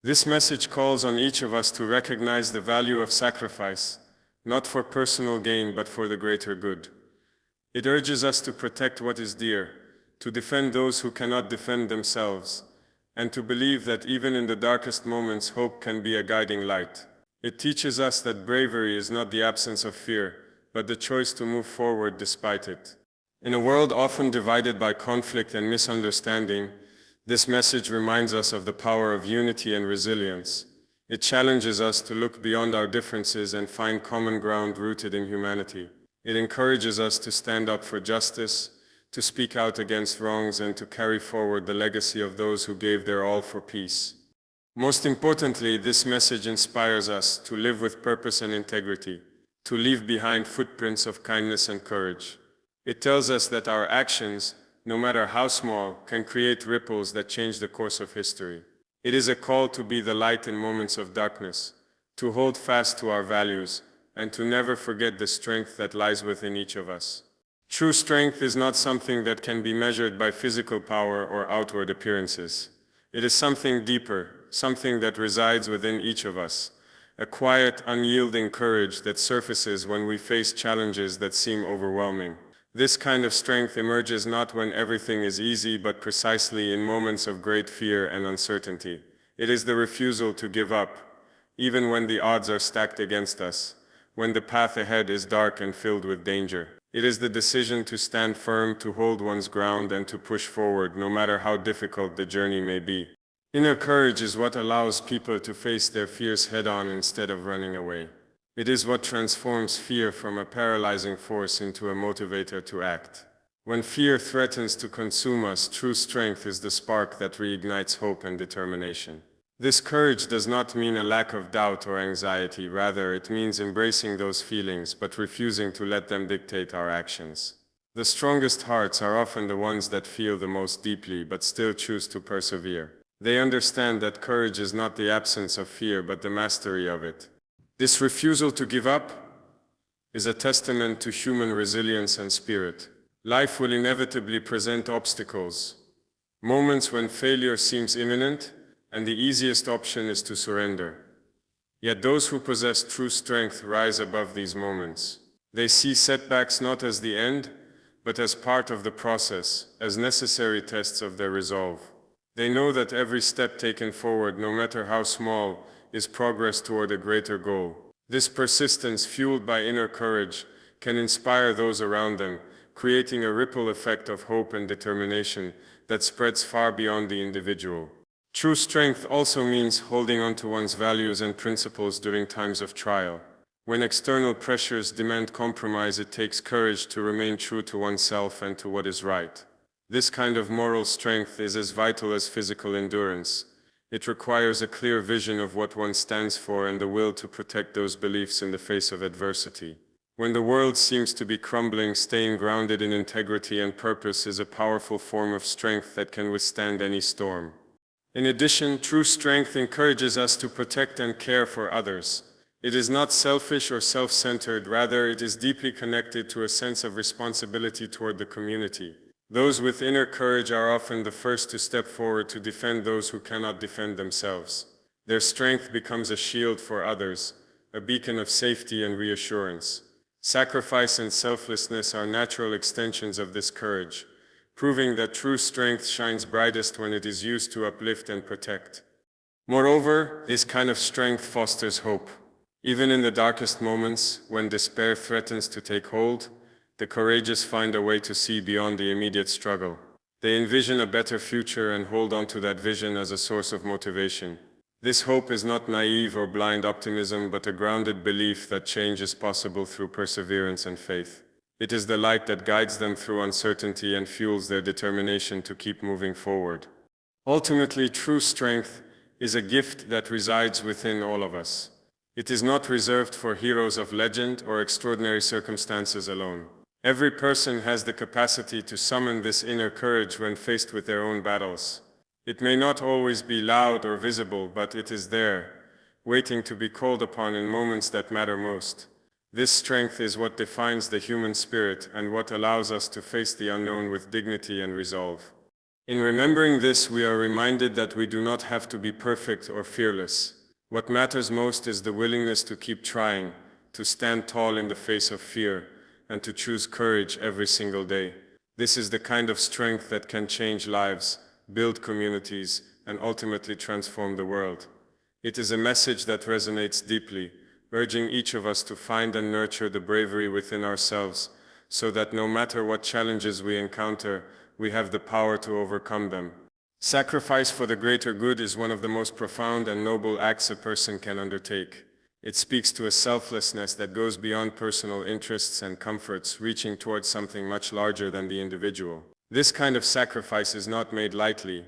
This message calls on each of us to recognize the value of sacrifice, not for personal gain but for the greater good. It urges us to protect what is dear, to defend those who cannot defend themselves, and to believe that even in the darkest moments hope can be a guiding light. It teaches us that bravery is not the absence of fear, but the choice to move forward despite it. In a world often divided by conflict and misunderstanding, this message reminds us of the power of unity and resilience. It challenges us to look beyond our differences and find common ground rooted in humanity. It encourages us to stand up for justice, to speak out against wrongs, and to carry forward the legacy of those who gave their all for peace. Most importantly, this message inspires us to live with purpose and integrity, to leave behind footprints of kindness and courage. It tells us that our actions, no matter how small, can create ripples that change the course of history. It is a call to be the light in moments of darkness, to hold fast to our values, and to never forget the strength that lies within each of us. True strength is not something that can be measured by physical power or outward appearances. It is something deeper, something that resides within each of us, a quiet, unyielding courage that surfaces when we face challenges that seem overwhelming. This kind of strength emerges not when everything is easy, but precisely in moments of great fear and uncertainty. It is the refusal to give up, even when the odds are stacked against us, when the path ahead is dark and filled with danger. It is the decision to stand firm, to hold one's ground, and to push forward no matter how difficult the journey may be. Inner courage is what allows people to face their fears head-on instead of running away. It is what transforms fear from a paralyzing force into a motivator to act. When fear threatens to consume us, true strength is the spark that reignites hope and determination. This courage does not mean a lack of doubt or anxiety, rather it means embracing those feelings but refusing to let them dictate our actions. The strongest hearts are often the ones that feel the most deeply but still choose to persevere. They understand that courage is not the absence of fear but the mastery of it. This refusal to give up is a testament to human resilience and spirit. Life will inevitably present obstacles, moments when failure seems imminent, and the easiest option is to surrender. Yet those who possess true strength rise above these moments. They see setbacks not as the end, but as part of the process, as necessary tests of their resolve. They know that every step taken forward, no matter how small, is progress toward a greater goal. This persistence, fueled by inner courage, can inspire those around them, creating a ripple effect of hope and determination that spreads far beyond the individual. True strength also means holding on to one's values and principles during times of trial. When external pressures demand compromise, it takes courage to remain true to oneself and to what is right. This kind of moral strength is as vital as physical endurance. It requires a clear vision of what one stands for and the will to protect those beliefs in the face of adversity. When the world seems to be crumbling, staying grounded in integrity and purpose is a powerful form of strength that can withstand any storm. In addition, true strength encourages us to protect and care for others. It is not selfish or self-centered, rather it is deeply connected to a sense of responsibility toward the community. Those with inner courage are often the first to step forward to defend those who cannot defend themselves. Their strength becomes a shield for others, a beacon of safety and reassurance. Sacrifice and selflessness are natural extensions of this courage, proving that true strength shines brightest when it is used to uplift and protect. Moreover, this kind of strength fosters hope. Even in the darkest moments, when despair threatens to take hold, the courageous find a way to see beyond the immediate struggle. They envision a better future and hold on to that vision as a source of motivation. This hope is not naive or blind optimism, but a grounded belief that change is possible through perseverance and faith. It is the light that guides them through uncertainty and fuels their determination to keep moving forward. Ultimately, true strength is a gift that resides within all of us. It is not reserved for heroes of legend or extraordinary circumstances alone. Every person has the capacity to summon this inner courage when faced with their own battles. It may not always be loud or visible, but it is there, waiting to be called upon in moments that matter most. This strength is what defines the human spirit and what allows us to face the unknown with dignity and resolve. In remembering this, we are reminded that we do not have to be perfect or fearless. What matters most is the willingness to keep trying, to stand tall in the face of fear, and to choose courage every single day. This is the kind of strength that can change lives, build communities, and ultimately transform the world. It is a message that resonates deeply, urging each of us to find and nurture the bravery within ourselves, so that no matter what challenges we encounter, we have the power to overcome them. Sacrifice for the greater good is one of the most profound and noble acts a person can undertake. It speaks to a selflessness that goes beyond personal interests and comforts, reaching towards something much larger than the individual. This kind of sacrifice is not made lightly.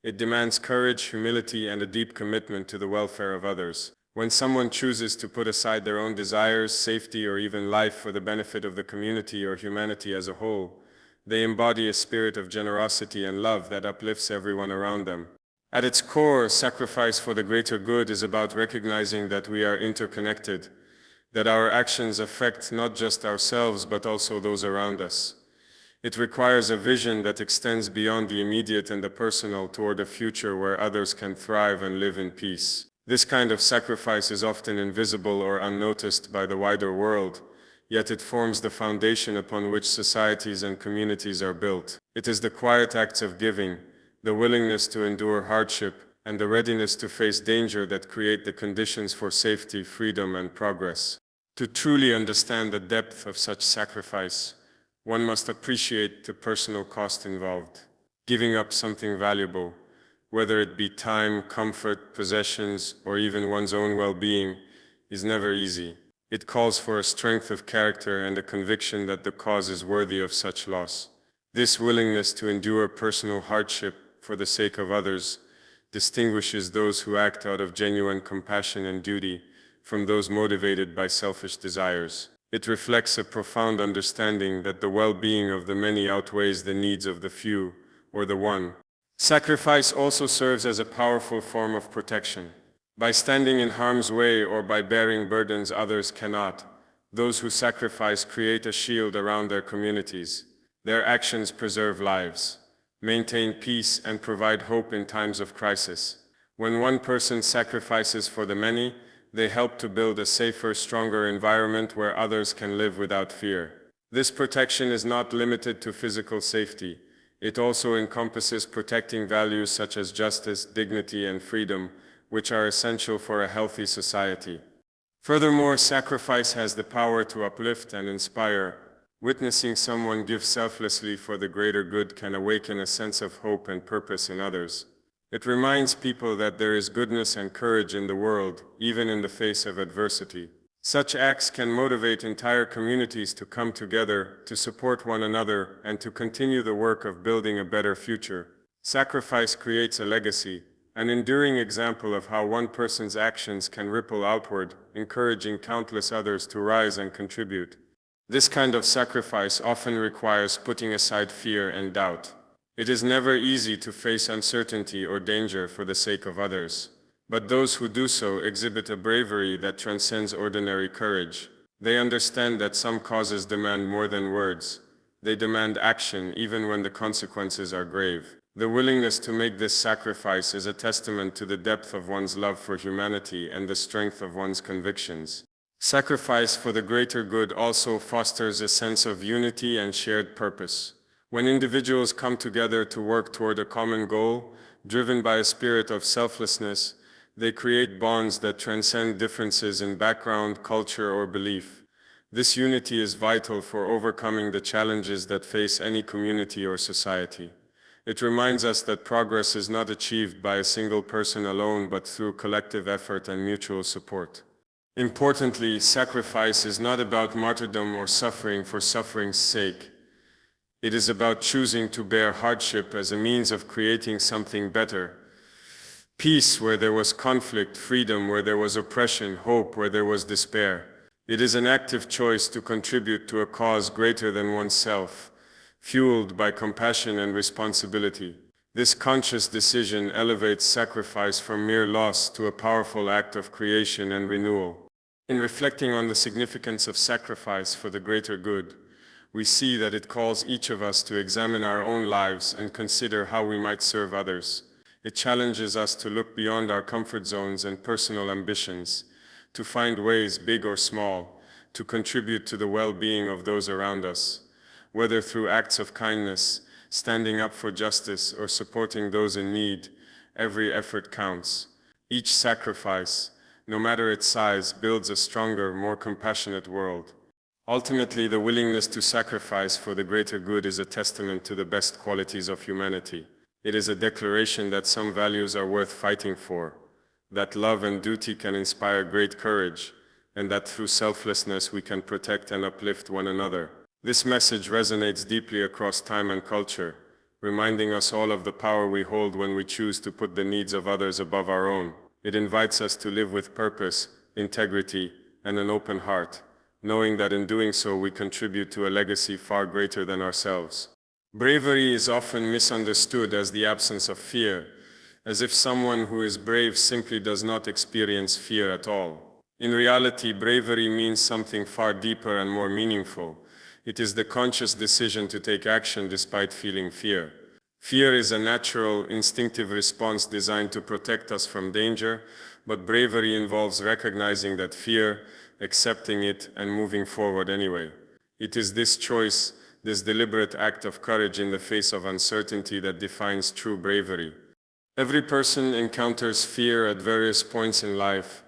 It demands courage, humility, and a deep commitment to the welfare of others. When someone chooses to put aside their own desires, safety, or even life for the benefit of the community or humanity as a whole, they embody a spirit of generosity and love that uplifts everyone around them. At its core, sacrifice for the greater good is about recognizing that we are interconnected, that our actions affect not just ourselves but also those around us. It requires a vision that extends beyond the immediate and the personal toward a future where others can thrive and live in peace. This kind of sacrifice is often invisible or unnoticed by the wider world, yet it forms the foundation upon which societies and communities are built. It is the quiet acts of giving, the willingness to endure hardship, and the readiness to face danger that create the conditions for safety, freedom, and progress. To truly understand the depth of such sacrifice, one must appreciate the personal cost involved. Giving up something valuable, whether it be time, comfort, possessions, or even one's own well-being, is never easy. It calls for a strength of character and a conviction that the cause is worthy of such loss. This willingness to endure personal hardship for the sake of others distinguishes those who act out of genuine compassion and duty from those motivated by selfish desires. It reflects a profound understanding that the well-being of the many outweighs the needs of the few or the one. Sacrifice also serves as a powerful form of protection. By standing in harm's way or by bearing burdens others cannot, those who sacrifice create a shield around their communities. Their actions preserve lives, maintain peace, and provide hope in times of crisis. When one person sacrifices for the many, they help to build a safer, stronger environment where others can live without fear. This protection is not limited to physical safety. It also encompasses protecting values such as justice, dignity, and freedom, which are essential for a healthy society. Furthermore, sacrifice has the power to uplift and inspire. Witnessing someone give selflessly for the greater good can awaken a sense of hope and purpose in others. It reminds people that there is goodness and courage in the world, even in the face of adversity. Such acts can motivate entire communities to come together, to support one another, and to continue the work of building a better future. Sacrifice creates a legacy, an enduring example of how one person's actions can ripple outward, encouraging countless others to rise and contribute. This kind of sacrifice often requires putting aside fear and doubt. It is never easy to face uncertainty or danger for the sake of others. But those who do so exhibit a bravery that transcends ordinary courage. They understand that some causes demand more than words. They demand action even when the consequences are grave. The willingness to make this sacrifice is a testament to the depth of one's love for humanity and the strength of one's convictions. Sacrifice for the greater good also fosters a sense of unity and shared purpose. When individuals come together to work toward a common goal, driven by a spirit of selflessness, they create bonds that transcend differences in background, culture, or belief. This unity is vital for overcoming the challenges that face any community or society. It reminds us that progress is not achieved by a single person alone, but through collective effort and mutual support. Importantly, sacrifice is not about martyrdom or suffering for suffering's sake. It is about choosing to bear hardship as a means of creating something better. Peace where there was conflict, freedom where there was oppression, hope where there was despair. It is an active choice to contribute to a cause greater than oneself, fueled by compassion and responsibility. This conscious decision elevates sacrifice from mere loss to a powerful act of creation and renewal. In reflecting on the significance of sacrifice for the greater good, we see that it calls each of us to examine our own lives and consider how we might serve others. It challenges us to look beyond our comfort zones and personal ambitions, to find ways, big or small, to contribute to the well-being of those around us, whether through acts of kindness, standing up for justice, or supporting those in need. Every effort counts. Each sacrifice, no matter its size, builds a stronger, more compassionate world. Ultimately, the willingness to sacrifice for the greater good is a testament to the best qualities of humanity. It is a declaration that some values are worth fighting for, that love and duty can inspire great courage, and that through selflessness we can protect and uplift one another. This message resonates deeply across time and culture, reminding us all of the power we hold when we choose to put the needs of others above our own. It invites us to live with purpose, integrity, and an open heart, knowing that in doing so we contribute to a legacy far greater than ourselves. Bravery is often misunderstood as the absence of fear, as if someone who is brave simply does not experience fear at all. In reality, bravery means something far deeper and more meaningful. It is the conscious decision to take action despite feeling fear. Fear is a natural, instinctive response designed to protect us from danger, but bravery involves recognizing that fear, accepting it, and moving forward anyway. It is this choice, this deliberate act of courage in the face of uncertainty that defines true bravery. Every person encounters fear at various points in life.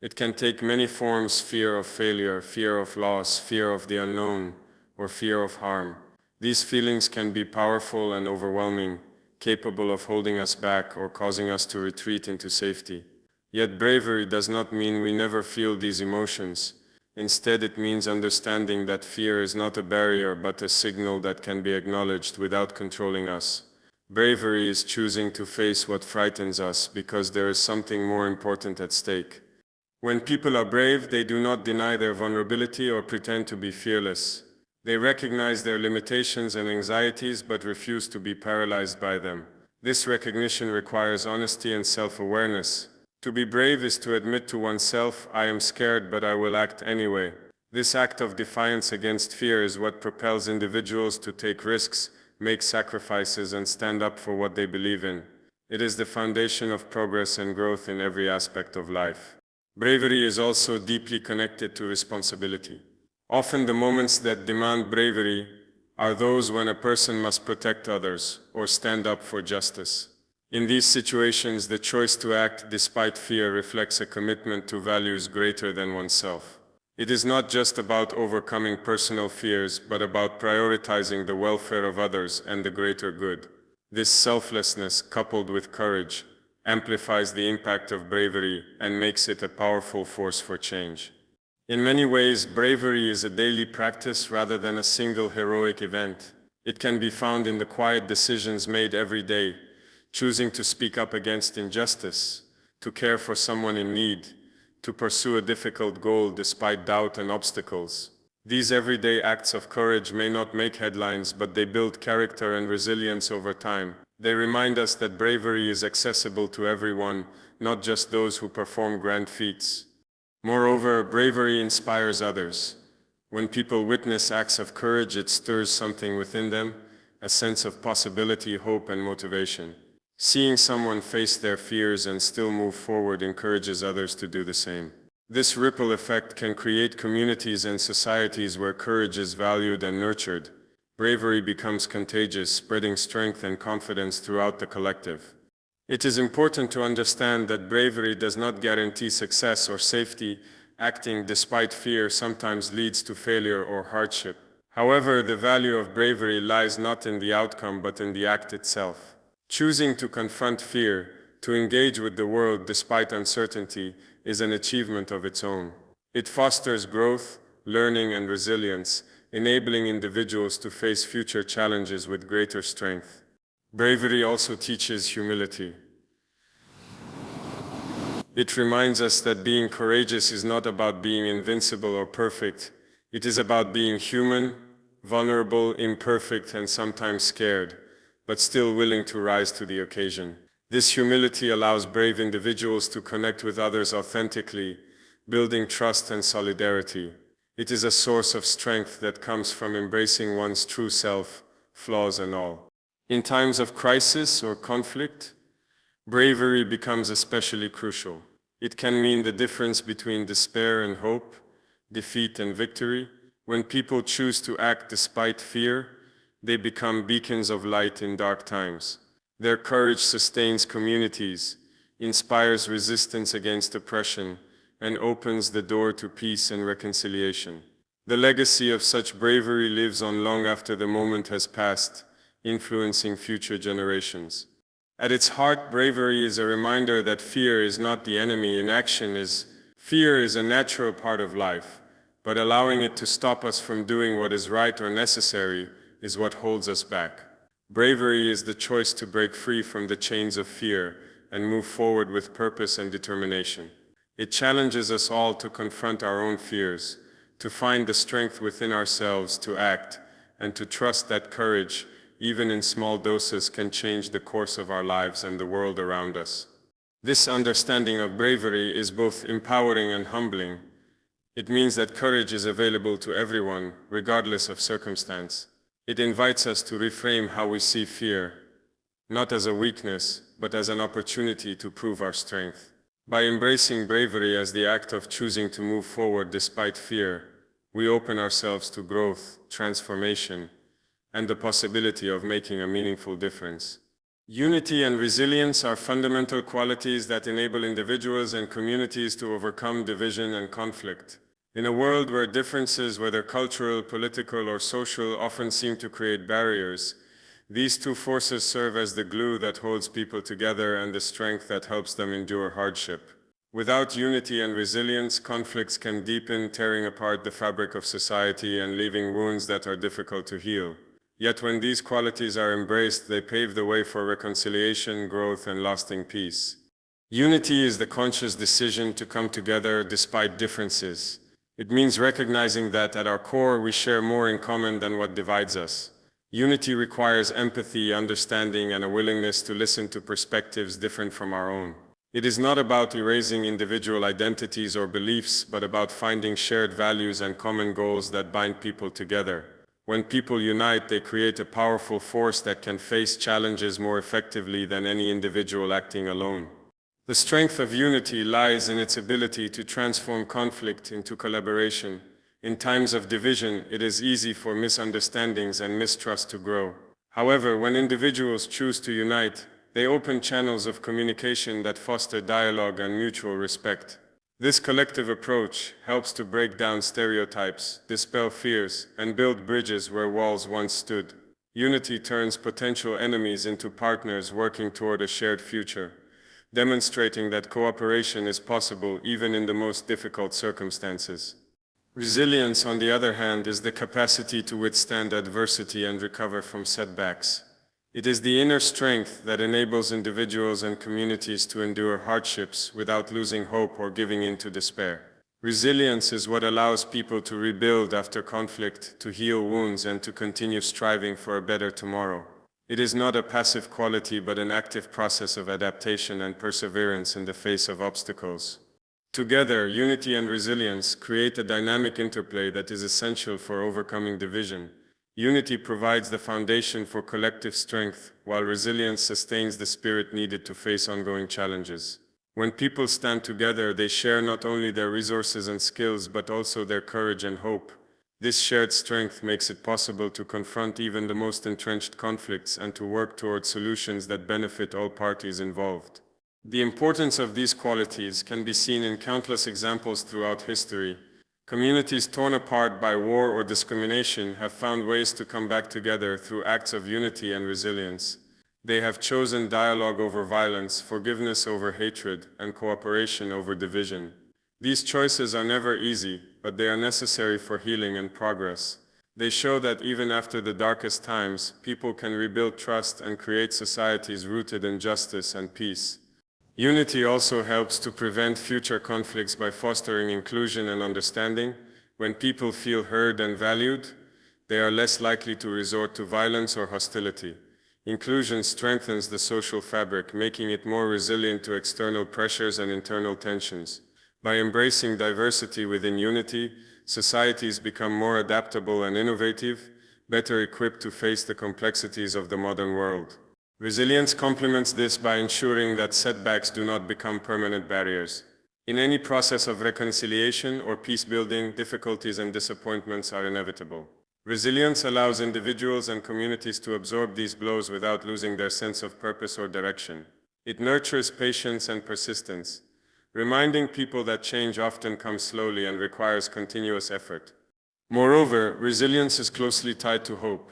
It can take many forms: fear of failure, fear of loss, fear of the unknown, or fear of harm. These feelings can be powerful and overwhelming, capable of holding us back or causing us to retreat into safety. Yet bravery does not mean we never feel these emotions. Instead, it means understanding that fear is not a barrier but a signal that can be acknowledged without controlling us. Bravery is choosing to face what frightens us because there is something more important at stake. When people are brave, they do not deny their vulnerability or pretend to be fearless. They recognize their limitations and anxieties but refuse to be paralyzed by them. This recognition requires honesty and self-awareness. To be brave is to admit to oneself, "I am scared, but I will act anyway." This act of defiance against fear is what propels individuals to take risks, make sacrifices, and stand up for what they believe in. It is the foundation of progress and growth in every aspect of life. Bravery is also deeply connected to responsibility. Often the moments that demand bravery are those when a person must protect others or stand up for justice. In these situations, the choice to act despite fear reflects a commitment to values greater than oneself. It is not just about overcoming personal fears, but about prioritizing the welfare of others and the greater good. This selflessness, coupled with courage, amplifies the impact of bravery and makes it a powerful force for change. In many ways, bravery is a daily practice rather than a single heroic event. It can be found in the quiet decisions made every day, choosing to speak up against injustice, to care for someone in need, to pursue a difficult goal despite doubt and obstacles. These everyday acts of courage may not make headlines, but they build character and resilience over time. They remind us that bravery is accessible to everyone, not just those who perform grand feats. Moreover, bravery inspires others. When people witness acts of courage, it stirs something within them, a sense of possibility, hope, and motivation. Seeing someone face their fears and still move forward encourages others to do the same. This ripple effect can create communities and societies where courage is valued and nurtured. Bravery becomes contagious, spreading strength and confidence throughout the collective. It is important to understand that bravery does not guarantee success or safety. Acting despite fear sometimes leads to failure or hardship. However, the value of bravery lies not in the outcome but in the act itself. Choosing to confront fear, to engage with the world despite uncertainty, is an achievement of its own. It fosters growth, learning, and resilience, enabling individuals to face future challenges with greater strength. Bravery also teaches humility. It reminds us that being courageous is not about being invincible or perfect. It is about being human, vulnerable, imperfect, and sometimes scared, but still willing to rise to the occasion. This humility allows brave individuals to connect with others authentically, building trust and solidarity. It is a source of strength that comes from embracing one's true self, flaws and all. In times of crisis or conflict, bravery becomes especially crucial. It can mean the difference between despair and hope, defeat and victory. When people choose to act despite fear, they become beacons of light in dark times. Their courage sustains communities, inspires resistance against oppression, and opens the door to peace and reconciliation. The legacy of such bravery lives on long after the moment has passed, influencing future generations. At its heart, bravery is a reminder that fear is not the enemy. Fear is a natural part of life, but allowing it to stop us from doing what is right or necessary is what holds us back. Bravery is the choice to break free from the chains of fear and move forward with purpose and determination. It challenges us all to confront our own fears, to find the strength within ourselves to act, and to trust that courage, even in small doses, can change the course of our lives and the world around us. This understanding of bravery is both empowering and humbling. It means that courage is available to everyone, regardless of circumstance. It invites us to reframe how we see fear, not as a weakness, but as an opportunity to prove our strength. By embracing bravery as the act of choosing to move forward despite fear, we open ourselves to growth, transformation, and the possibility of making a meaningful difference. Unity and resilience are fundamental qualities that enable individuals and communities to overcome division and conflict. In a world where differences, whether cultural, political, or social, often seem to create barriers, these two forces serve as the glue that holds people together and the strength that helps them endure hardship. Without unity and resilience, conflicts can deepen, tearing apart the fabric of society and leaving wounds that are difficult to heal. Yet when these qualities are embraced, they pave the way for reconciliation, growth, and lasting peace. Unity is the conscious decision to come together despite differences. It means recognizing that at our core we share more in common than what divides us. Unity requires empathy, understanding, and a willingness to listen to perspectives different from our own. It is not about erasing individual identities or beliefs, but about finding shared values and common goals that bind people together. When people unite, they create a powerful force that can face challenges more effectively than any individual acting alone. The strength of unity lies in its ability to transform conflict into collaboration. In times of division, it is easy for misunderstandings and mistrust to grow. However, when individuals choose to unite, they open channels of communication that foster dialogue and mutual respect. This collective approach helps to break down stereotypes, dispel fears, and build bridges where walls once stood. Unity turns potential enemies into partners working toward a shared future, demonstrating that cooperation is possible even in the most difficult circumstances. Resilience, on the other hand, is the capacity to withstand adversity and recover from setbacks. It is the inner strength that enables individuals and communities to endure hardships without losing hope or giving in to despair. Resilience is what allows people to rebuild after conflict, to heal wounds, and to continue striving for a better tomorrow. It is not a passive quality, but an active process of adaptation and perseverance in the face of obstacles. Together, unity and resilience create a dynamic interplay that is essential for overcoming division. Unity provides the foundation for collective strength, while resilience sustains the spirit needed to face ongoing challenges. When people stand together, they share not only their resources and skills, but also their courage and hope. This shared strength makes it possible to confront even the most entrenched conflicts and to work toward solutions that benefit all parties involved. The importance of these qualities can be seen in countless examples throughout history. Communities torn apart by war or discrimination have found ways to come back together through acts of unity and resilience. They have chosen dialogue over violence, forgiveness over hatred, and cooperation over division. These choices are never easy, but they are necessary for healing and progress. They show that even after the darkest times, people can rebuild trust and create societies rooted in justice and peace. Unity also helps to prevent future conflicts by fostering inclusion and understanding. When people feel heard and valued, they are less likely to resort to violence or hostility. Inclusion strengthens the social fabric, making it more resilient to external pressures and internal tensions. By embracing diversity within unity, societies become more adaptable and innovative, better equipped to face the complexities of the modern world. Resilience complements this by ensuring that setbacks do not become permanent barriers. In any process of reconciliation or peace-building, difficulties and disappointments are inevitable. Resilience allows individuals and communities to absorb these blows without losing their sense of purpose or direction. It nurtures patience and persistence, reminding people that change often comes slowly and requires continuous effort. Moreover, resilience is closely tied to hope.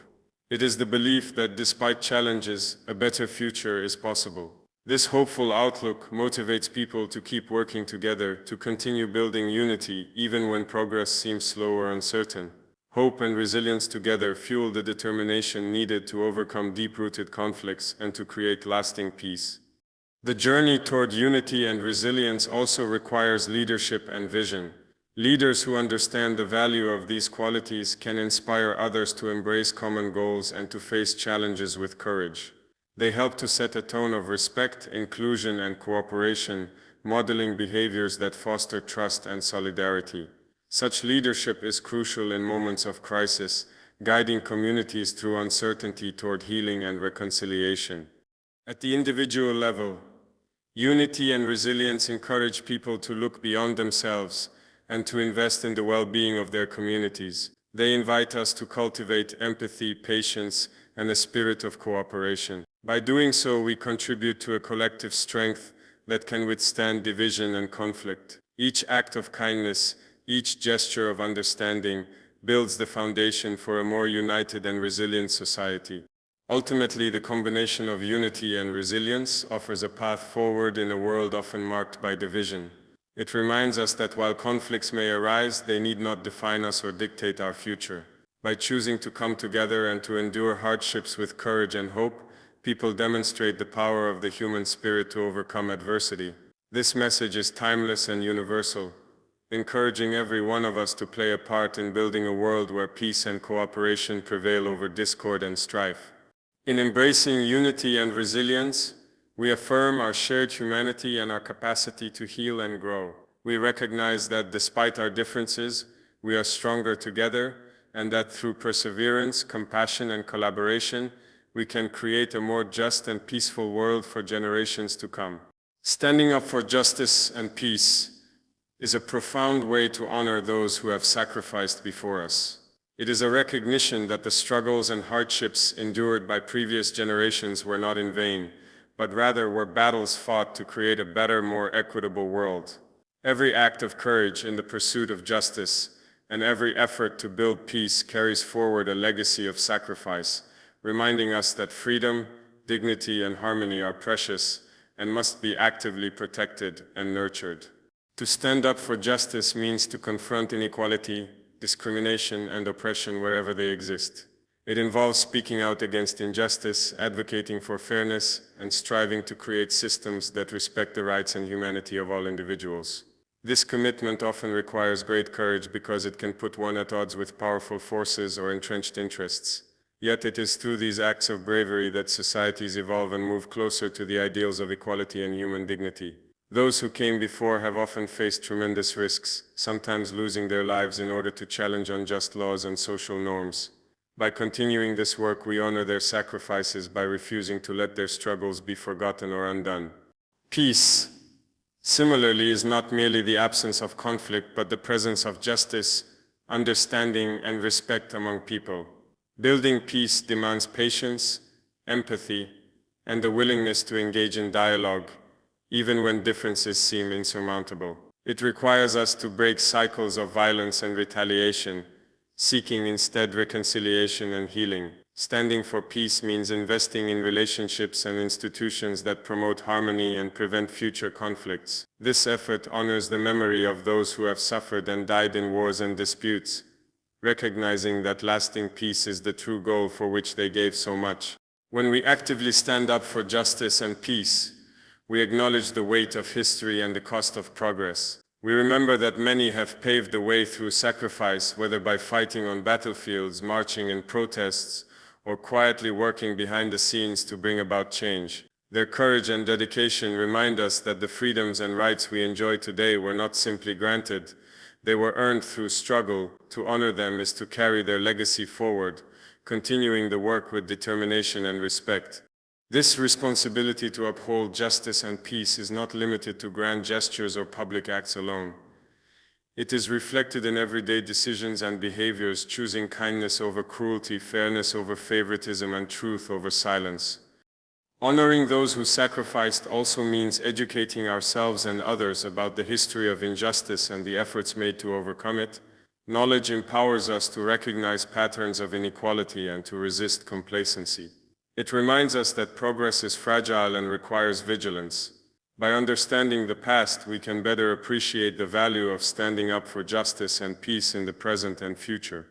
It is the belief that despite challenges, a better future is possible. This hopeful outlook motivates people to keep working together, to continue building unity even when progress seems slow or uncertain. Hope and resilience together fuel the determination needed to overcome deep-rooted conflicts and to create lasting peace. The journey toward unity and resilience also requires leadership and vision. Leaders who understand the value of these qualities can inspire others to embrace common goals and to face challenges with courage. They help to set a tone of respect, inclusion, and cooperation, modeling behaviors that foster trust and solidarity. Such leadership is crucial in moments of crisis, guiding communities through uncertainty toward healing and reconciliation. At the individual level, unity and resilience encourage people to look beyond themselves and to invest in the well-being of their communities. They invite us to cultivate empathy, patience, and a spirit of cooperation. By doing so, we contribute to a collective strength that can withstand division and conflict. Each act of kindness, each gesture of understanding, builds the foundation for a more united and resilient society. Ultimately, the combination of unity and resilience offers a path forward in a world often marked by division. It reminds us that while conflicts may arise, they need not define us or dictate our future. By choosing to come together and to endure hardships with courage and hope, people demonstrate the power of the human spirit to overcome adversity. This message is timeless and universal, encouraging every one of us to play a part in building a world where peace and cooperation prevail over discord and strife. In embracing unity and resilience, we affirm our shared humanity and our capacity to heal and grow. We recognize that despite our differences, we are stronger together, and that through perseverance, compassion, and collaboration, we can create a more just and peaceful world for generations to come. Standing up for justice and peace is a profound way to honor those who have sacrificed before us. It is a recognition that the struggles and hardships endured by previous generations were not in vain, but rather were battles fought to create a better, more equitable world. Every act of courage in the pursuit of justice and every effort to build peace carries forward a legacy of sacrifice, reminding us that freedom, dignity, and harmony are precious and must be actively protected and nurtured. To stand up for justice means to confront inequality, discrimination, and oppression wherever they exist. It involves speaking out against injustice, advocating for fairness, and striving to create systems that respect the rights and humanity of all individuals. This commitment often requires great courage because it can put one at odds with powerful forces or entrenched interests. Yet it is through these acts of bravery that societies evolve and move closer to the ideals of equality and human dignity. Those who came before have often faced tremendous risks, sometimes losing their lives in order to challenge unjust laws and social norms. By continuing this work, we honor their sacrifices by refusing to let their struggles be forgotten or undone. Peace, similarly, is not merely the absence of conflict, but the presence of justice, understanding, and respect among people. Building peace demands patience, empathy, and the willingness to engage in dialogue, even when differences seem insurmountable. It requires us to break cycles of violence and retaliation, seeking instead reconciliation and healing. Standing for peace means investing in relationships and institutions that promote harmony and prevent future conflicts. This effort honors the memory of those who have suffered and died in wars and disputes, recognizing that lasting peace is the true goal for which they gave so much. When we actively stand up for justice and peace, we acknowledge the weight of history and the cost of progress. We remember that many have paved the way through sacrifice, whether by fighting on battlefields, marching in protests, or quietly working behind the scenes to bring about change. Their courage and dedication remind us that the freedoms and rights we enjoy today were not simply granted, they were earned through struggle. To honor them is to carry their legacy forward, continuing the work with determination and respect. This responsibility to uphold justice and peace is not limited to grand gestures or public acts alone. It is reflected in everyday decisions and behaviors, choosing kindness over cruelty, fairness over favoritism, and truth over silence. Honoring those who sacrificed also means educating ourselves and others about the history of injustice and the efforts made to overcome it. Knowledge empowers us to recognize patterns of inequality and to resist complacency. It reminds us that progress is fragile and requires vigilance. By understanding the past, we can better appreciate the value of standing up for justice and peace in the present and future.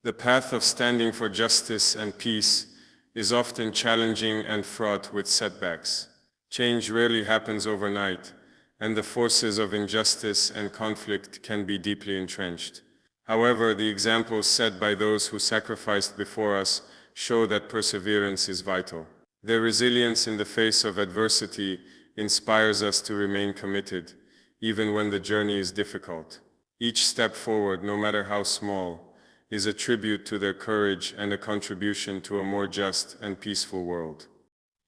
The path of standing for justice and peace is often challenging and fraught with setbacks. Change rarely happens overnight, and the forces of injustice and conflict can be deeply entrenched. However, the examples set by those who sacrificed before us show that perseverance is vital. Their resilience in the face of adversity inspires us to remain committed, even when the journey is difficult. Each step forward, no matter how small, is a tribute to their courage and a contribution to a more just and peaceful world.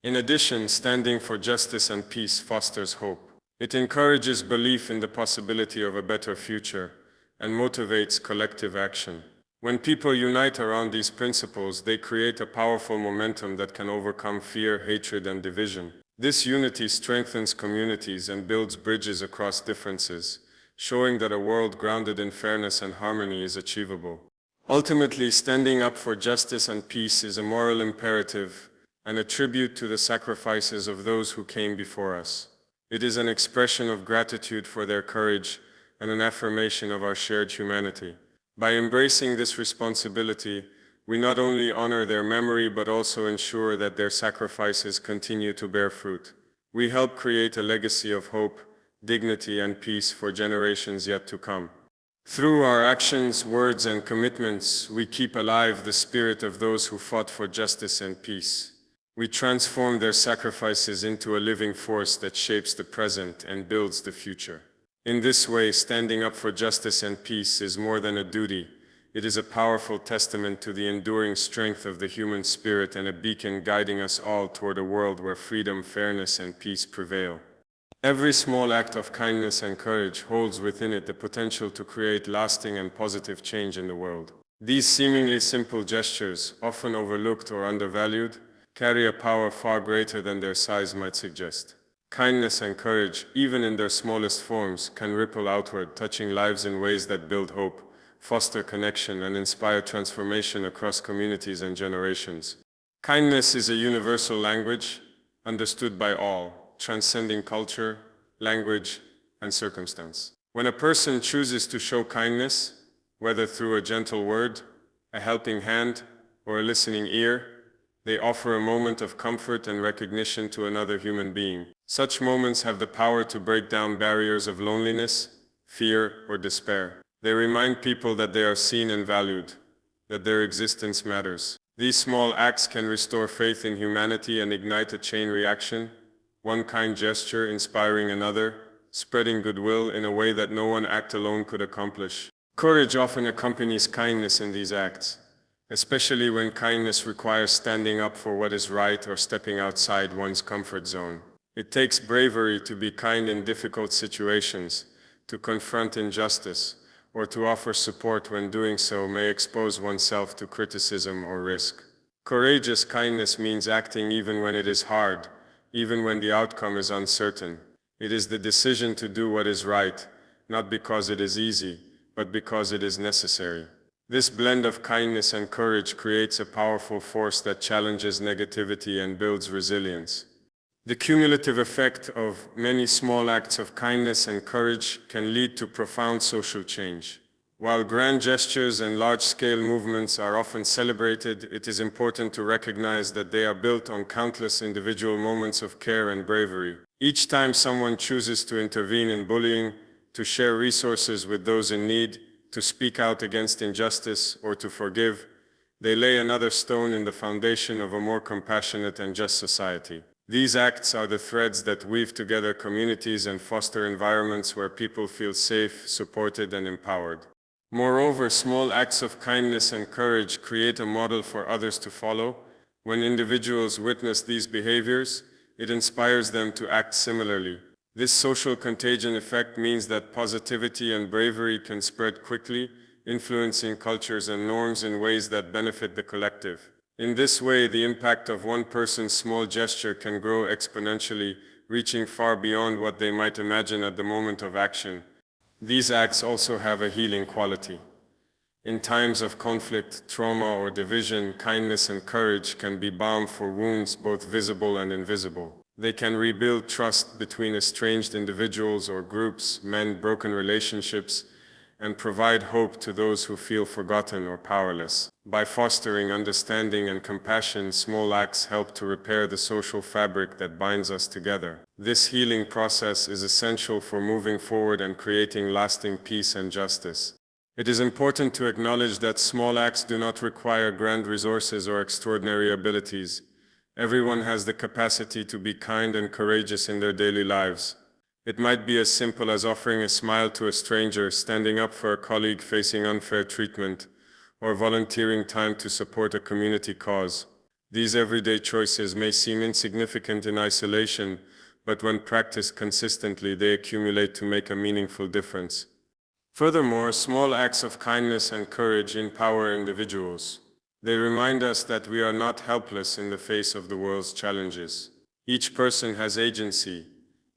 In addition, standing for justice and peace fosters hope. It encourages belief in the possibility of a better future and motivates collective action. When people unite around these principles, they create a powerful momentum that can overcome fear, hatred, and division. This unity strengthens communities and builds bridges across differences, showing that a world grounded in fairness and harmony is achievable. Ultimately, standing up for justice and peace is a moral imperative and a tribute to the sacrifices of those who came before us. It is an expression of gratitude for their courage and an affirmation of our shared humanity. By embracing this responsibility, we not only honor their memory but also ensure that their sacrifices continue to bear fruit. We help create a legacy of hope, dignity, and peace for generations yet to come. Through our actions, words, and commitments, we keep alive the spirit of those who fought for justice and peace. We transform their sacrifices into a living force that shapes the present and builds the future. In this way, standing up for justice and peace is more than a duty. It is a powerful testament to the enduring strength of the human spirit and a beacon guiding us all toward a world where freedom, fairness, and peace prevail. Every small act of kindness and courage holds within it the potential to create lasting and positive change in the world. These seemingly simple gestures, often overlooked or undervalued, carry a power far greater than their size might suggest. Kindness and courage, even in their smallest forms, can ripple outward, touching lives in ways that build hope, foster connection, and inspire transformation across communities and generations. Kindness is a universal language, understood by all, transcending culture, language, and circumstance. When a person chooses to show kindness, whether through a gentle word, a helping hand, or a listening ear, they offer a moment of comfort and recognition to another human being. Such moments have the power to break down barriers of loneliness, fear, or despair. They remind people that they are seen and valued, that their existence matters. These small acts can restore faith in humanity and ignite a chain reaction, one kind gesture inspiring another, spreading goodwill in a way that no one act alone could accomplish. Courage often accompanies kindness in these acts, especially when kindness requires standing up for what is right or stepping outside one's comfort zone. It takes bravery to be kind in difficult situations, to confront injustice, or to offer support when doing so may expose oneself to criticism or risk. Courageous kindness means acting even when it is hard, even when the outcome is uncertain. It is the decision to do what is right, not because it is easy, but because it is necessary. This blend of kindness and courage creates a powerful force that challenges negativity and builds resilience. The cumulative effect of many small acts of kindness and courage can lead to profound social change. While grand gestures and large-scale movements are often celebrated, it is important to recognize that they are built on countless individual moments of care and bravery. Each time someone chooses to intervene in bullying, to share resources with those in need, to speak out against injustice, or to forgive, they lay another stone in the foundation of a more compassionate and just society. These acts are the threads that weave together communities and foster environments where people feel safe, supported, and empowered. Moreover, small acts of kindness and courage create a model for others to follow. When individuals witness these behaviors, it inspires them to act similarly. This social contagion effect means that positivity and bravery can spread quickly, influencing cultures and norms in ways that benefit the collective. In this way, the impact of one person's small gesture can grow exponentially, reaching far beyond what they might imagine at the moment of action. These acts also have a healing quality. In times of conflict, trauma, or division, kindness and courage can be balm for wounds both visible and invisible. They can rebuild trust between estranged individuals or groups, mend broken relationships, and provide hope to those who feel forgotten or powerless. By fostering understanding and compassion, small acts help to repair the social fabric that binds us together. This healing process is essential for moving forward and creating lasting peace and justice. It is important to acknowledge that small acts do not require grand resources or extraordinary abilities. Everyone has the capacity to be kind and courageous in their daily lives. It might be as simple as offering a smile to a stranger, standing up for a colleague facing unfair treatment, or volunteering time to support a community cause. These everyday choices may seem insignificant in isolation, but when practiced consistently, they accumulate to make a meaningful difference. Furthermore, small acts of kindness and courage empower individuals. They remind us that we are not helpless in the face of the world's challenges. Each person has agency,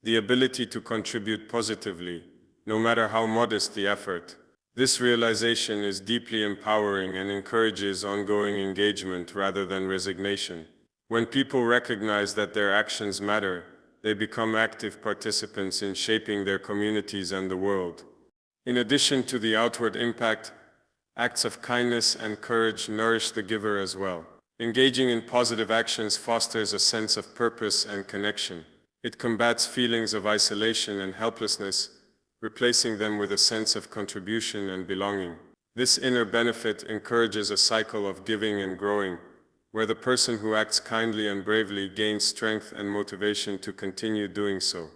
the ability to contribute positively, no matter how modest the effort. This realization is deeply empowering and encourages ongoing engagement rather than resignation. When people recognize that their actions matter, they become active participants in shaping their communities and the world. In addition to the outward impact, acts of kindness and courage nourish the giver as well. Engaging in positive actions fosters a sense of purpose and connection. It combats feelings of isolation and helplessness, replacing them with a sense of contribution and belonging. This inner benefit encourages a cycle of giving and growing, where the person who acts kindly and bravely gains strength and motivation to continue doing so.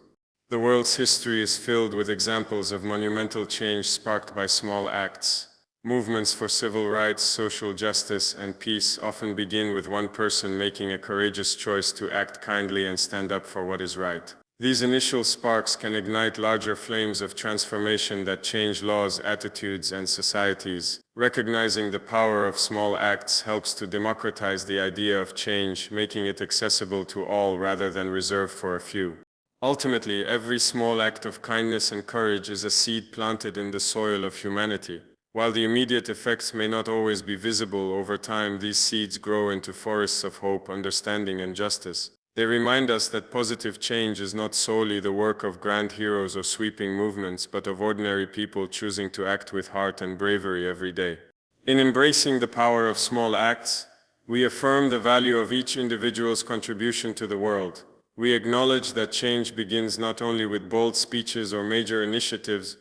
The world's history is filled with examples of monumental change sparked by small acts. Movements for civil rights, social justice, and peace often begin with one person making a courageous choice to act kindly and stand up for what is right. These initial sparks can ignite larger flames of transformation that change laws, attitudes, and societies. Recognizing the power of small acts helps to democratize the idea of change, making it accessible to all rather than reserved for a few. Ultimately, every small act of kindness and courage is a seed planted in the soil of humanity. While the immediate effects may not always be visible, over time these seeds grow into forests of hope, understanding, and justice. They remind us that positive change is not solely the work of grand heroes or sweeping movements, but of ordinary people choosing to act with heart and bravery every day. In embracing the power of small acts, we affirm the value of each individual's contribution to the world. We acknowledge that change begins not only with bold speeches or major initiatives,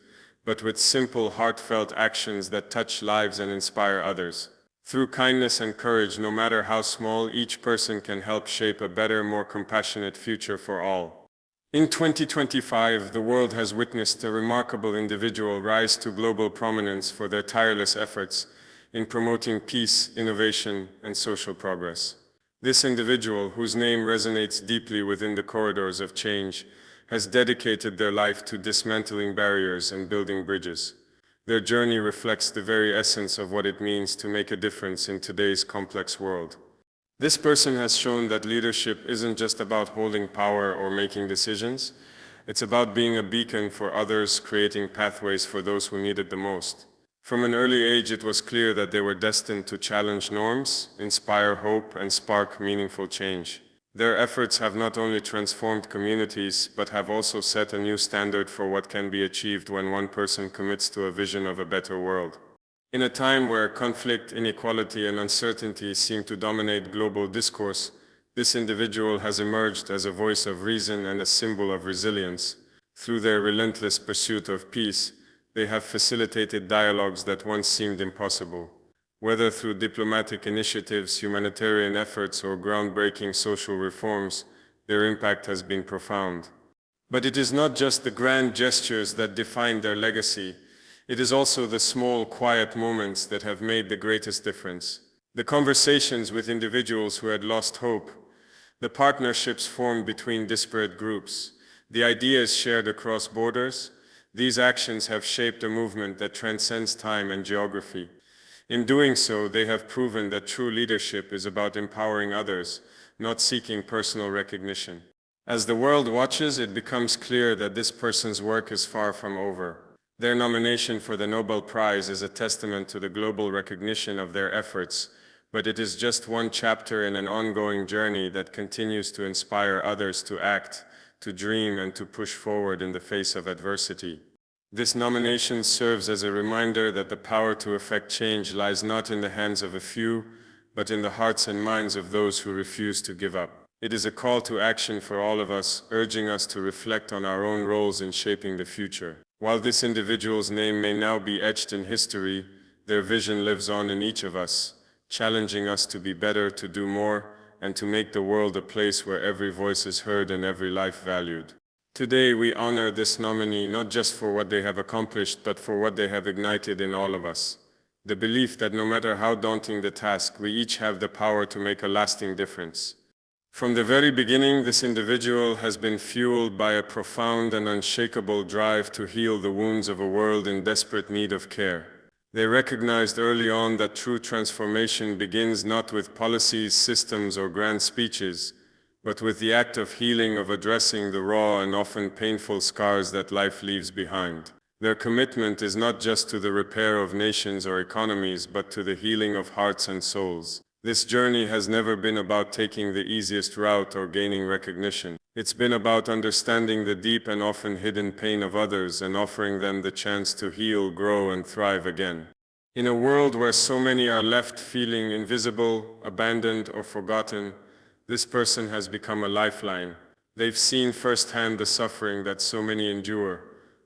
but with simple, heartfelt actions that touch lives and inspire others. Through kindness and courage, no matter how small, each person can help shape a better, more compassionate future for all. In 2025, the world has witnessed a remarkable individual rise to global prominence for their tireless efforts in promoting peace, innovation, and social progress. This individual, whose name resonates deeply within the corridors of change, has dedicated their life to dismantling barriers and building bridges. Their journey reflects the very essence of what it means to make a difference in today's complex world. This person has shown that leadership isn't just about holding power or making decisions. It's about being a beacon for others, creating pathways for those who need it the most. From an early age, it was clear that they were destined to challenge norms, inspire hope, and spark meaningful change. Their efforts have not only transformed communities, but have also set a new standard for what can be achieved when one person commits to a vision of a better world. In a time where conflict, inequality, and uncertainty seem to dominate global discourse, this individual has emerged as a voice of reason and a symbol of resilience. Through their relentless pursuit of peace, they have facilitated dialogues that once seemed impossible. Whether through diplomatic initiatives, humanitarian efforts, or groundbreaking social reforms, their impact has been profound. But it is not just the grand gestures that define their legacy. It is also the small, quiet moments that have made the greatest difference. The conversations with individuals who had lost hope, the partnerships formed between disparate groups, the ideas shared across borders, these actions have shaped a movement that transcends time and geography. In doing so, they have proven that true leadership is about empowering others, not seeking personal recognition. As the world watches, it becomes clear that this person's work is far from over. Their nomination for the Nobel Prize is a testament to the global recognition of their efforts, but it is just one chapter in an ongoing journey that continues to inspire others to act, to dream, and to push forward in the face of adversity. This nomination serves as a reminder that the power to effect change lies not in the hands of a few, but in the hearts and minds of those who refuse to give up. It is a call to action for all of us, urging us to reflect on our own roles in shaping the future. While this individual's name may now be etched in history, their vision lives on in each of us, challenging us to be better, to do more, and to make the world a place where every voice is heard and every life valued. Today we honor this nominee not just for what they have accomplished, but for what they have ignited in all of us. The belief that no matter how daunting the task, we each have the power to make a lasting difference. From the very beginning, this individual has been fueled by a profound and unshakable drive to heal the wounds of a world in desperate need of care. They recognized early on that true transformation begins not with policies, systems, or grand speeches, but with the act of healing, of addressing the raw and often painful scars that life leaves behind. Their commitment is not just to the repair of nations or economies, but to the healing of hearts and souls. This journey has never been about taking the easiest route or gaining recognition. It's been about understanding the deep and often hidden pain of others and offering them the chance to heal, grow, and thrive again. In a world where so many are left feeling invisible, abandoned, or forgotten, this person has become a lifeline. They've seen firsthand the suffering that so many endure,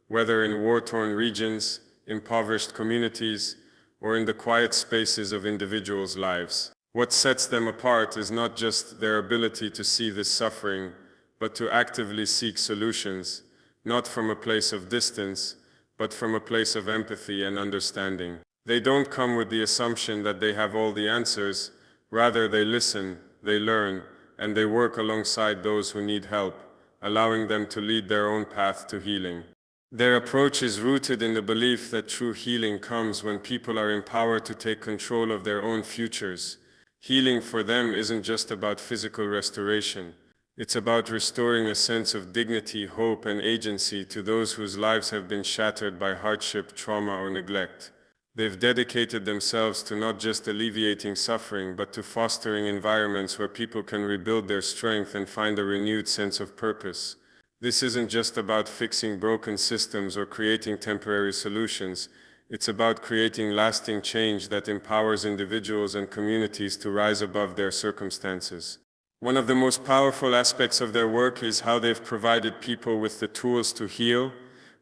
whether in war-torn regions, impoverished communities, or in the quiet spaces of individuals' lives. What sets them apart is not just their ability to see this suffering, but to actively seek solutions, not from a place of distance, but from a place of empathy and understanding. They don't come with the assumption that they have all the answers. Rather, they listen, they learn, and they work alongside those who need help, allowing them to lead their own path to healing. Their approach is rooted in the belief that true healing comes when people are empowered to take control of their own futures. Healing for them isn't just about physical restoration. It's about restoring a sense of dignity, hope, and agency to those whose lives have been shattered by hardship, trauma, or neglect. They've dedicated themselves to not just alleviating suffering, but to fostering environments where people can rebuild their strength and find a renewed sense of purpose. This isn't just about fixing broken systems or creating temporary solutions. It's about creating lasting change that empowers individuals and communities to rise above their circumstances. One of the most powerful aspects of their work is how they've provided people with the tools to heal,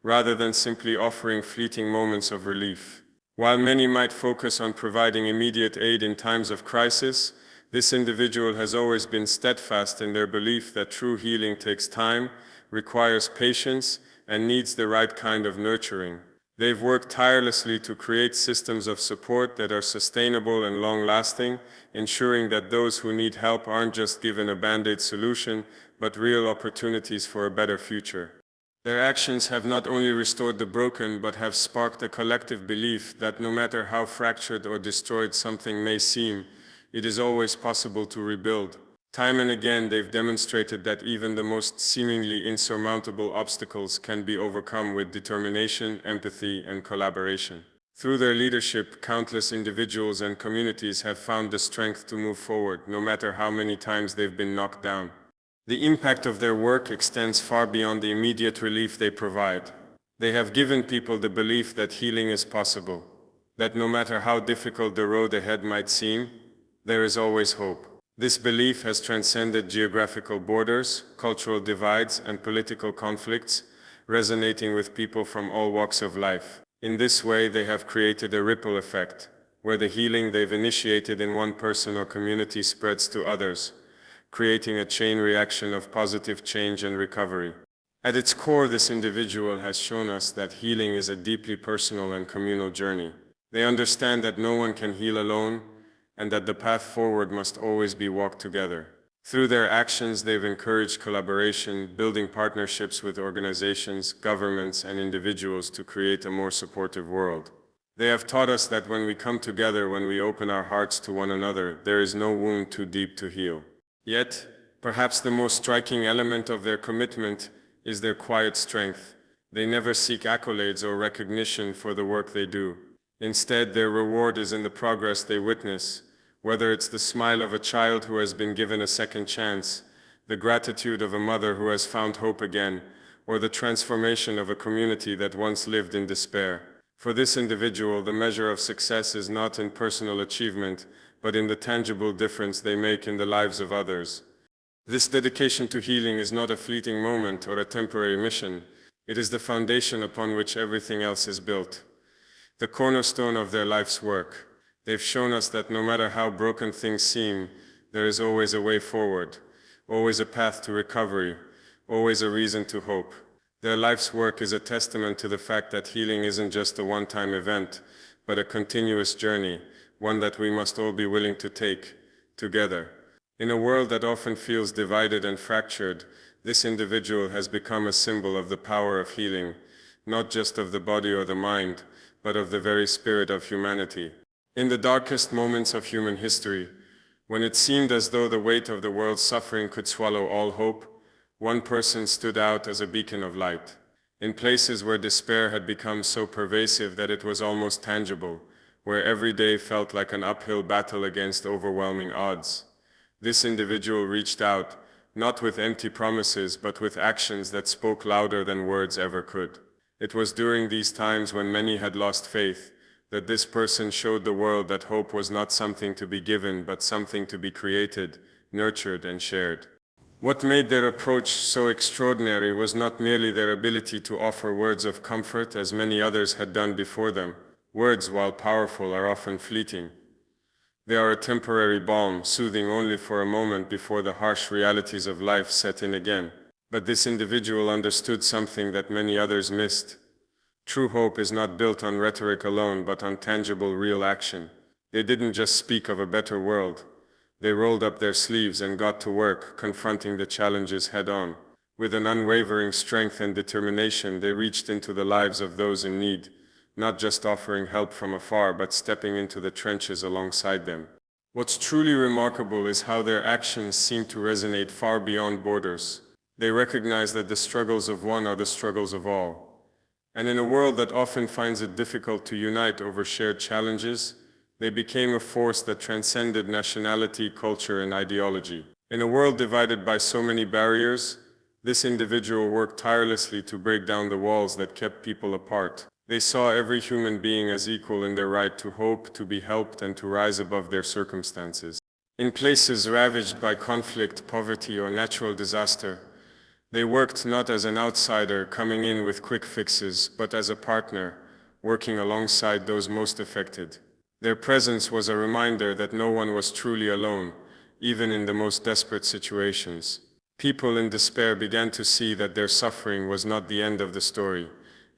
rather than simply offering fleeting moments of relief. While many might focus on providing immediate aid in times of crisis, this individual has always been steadfast in their belief that true healing takes time, requires patience, and needs the right kind of nurturing. They've worked tirelessly to create systems of support that are sustainable and long-lasting, ensuring that those who need help aren't just given a band-aid solution, but real opportunities for a better future. Their actions have not only restored the broken, but have sparked a collective belief that no matter how fractured or destroyed something may seem, it is always possible to rebuild. Time and again, they've demonstrated that even the most seemingly insurmountable obstacles can be overcome with determination, empathy, and collaboration. Through their leadership, countless individuals and communities have found the strength to move forward, no matter how many times they've been knocked down. The impact of their work extends far beyond the immediate relief they provide. They have given people the belief that healing is possible, that no matter how difficult the road ahead might seem, there is always hope. This belief has transcended geographical borders, cultural divides, and political conflicts, resonating with people from all walks of life. In this way, they have created a ripple effect, where the healing they've initiated in one person or community spreads to others, creating a chain reaction of positive change and recovery. At its core, this individual has shown us that healing is a deeply personal and communal journey. They understand that no one can heal alone, and that the path forward must always be walked together. Through their actions, they've encouraged collaboration, building partnerships with organizations, governments, and individuals to create a more supportive world. They have taught us that when we come together, when we open our hearts to one another, there is no wound too deep to heal. Yet, perhaps the most striking element of their commitment is their quiet strength. They never seek accolades or recognition for the work they do. Instead, their reward is in the progress they witness, whether it's the smile of a child who has been given a second chance, the gratitude of a mother who has found hope again, or the transformation of a community that once lived in despair. For this individual, the measure of success is not in personal achievement, but in the tangible difference they make in the lives of others. This dedication to healing is not a fleeting moment or a temporary mission. It is the foundation upon which everything else is built, the cornerstone of their life's work. They've shown us that no matter how broken things seem, there is always a way forward, always a path to recovery, always a reason to hope. Their life's work is a testament to the fact that healing isn't just a one-time event, but a continuous journey, one that we must all be willing to take together. In a world that often feels divided and fractured, this individual has become a symbol of the power of healing, not just of the body or the mind, but of the very spirit of humanity. In the darkest moments of human history, when it seemed as though the weight of the world's suffering could swallow all hope, one person stood out as a beacon of light. In places where despair had become so pervasive that it was almost tangible, where every day felt like an uphill battle against overwhelming odds, this individual reached out, not with empty promises, but with actions that spoke louder than words ever could. It was during these times when many had lost faith, that this person showed the world that hope was not something to be given, but something to be created, nurtured, and shared. What made their approach so extraordinary was not merely their ability to offer words of comfort, as many others had done before them. Words, while powerful, are often fleeting. They are a temporary balm, soothing only for a moment before the harsh realities of life set in again. But this individual understood something that many others missed. True hope is not built on rhetoric alone, but on tangible, real action. They didn't just speak of a better world. They rolled up their sleeves and got to work, confronting the challenges head-on. With an unwavering strength and determination, they reached into the lives of those in need, not just offering help from afar, but stepping into the trenches alongside them. What's truly remarkable is how their actions seem to resonate far beyond borders. They recognize that the struggles of one are the struggles of all. And in a world that often finds it difficult to unite over shared challenges, they became a force that transcended nationality, culture, and ideology. In a world divided by so many barriers, this individual worked tirelessly to break down the walls that kept people apart. They saw every human being as equal in their right to hope, to be helped, and to rise above their circumstances. In places ravaged by conflict, poverty, or natural disaster, they worked not as an outsider coming in with quick fixes, but as a partner, working alongside those most affected. Their presence was a reminder that no one was truly alone, even in the most desperate situations. People in despair began to see that their suffering was not the end of the story.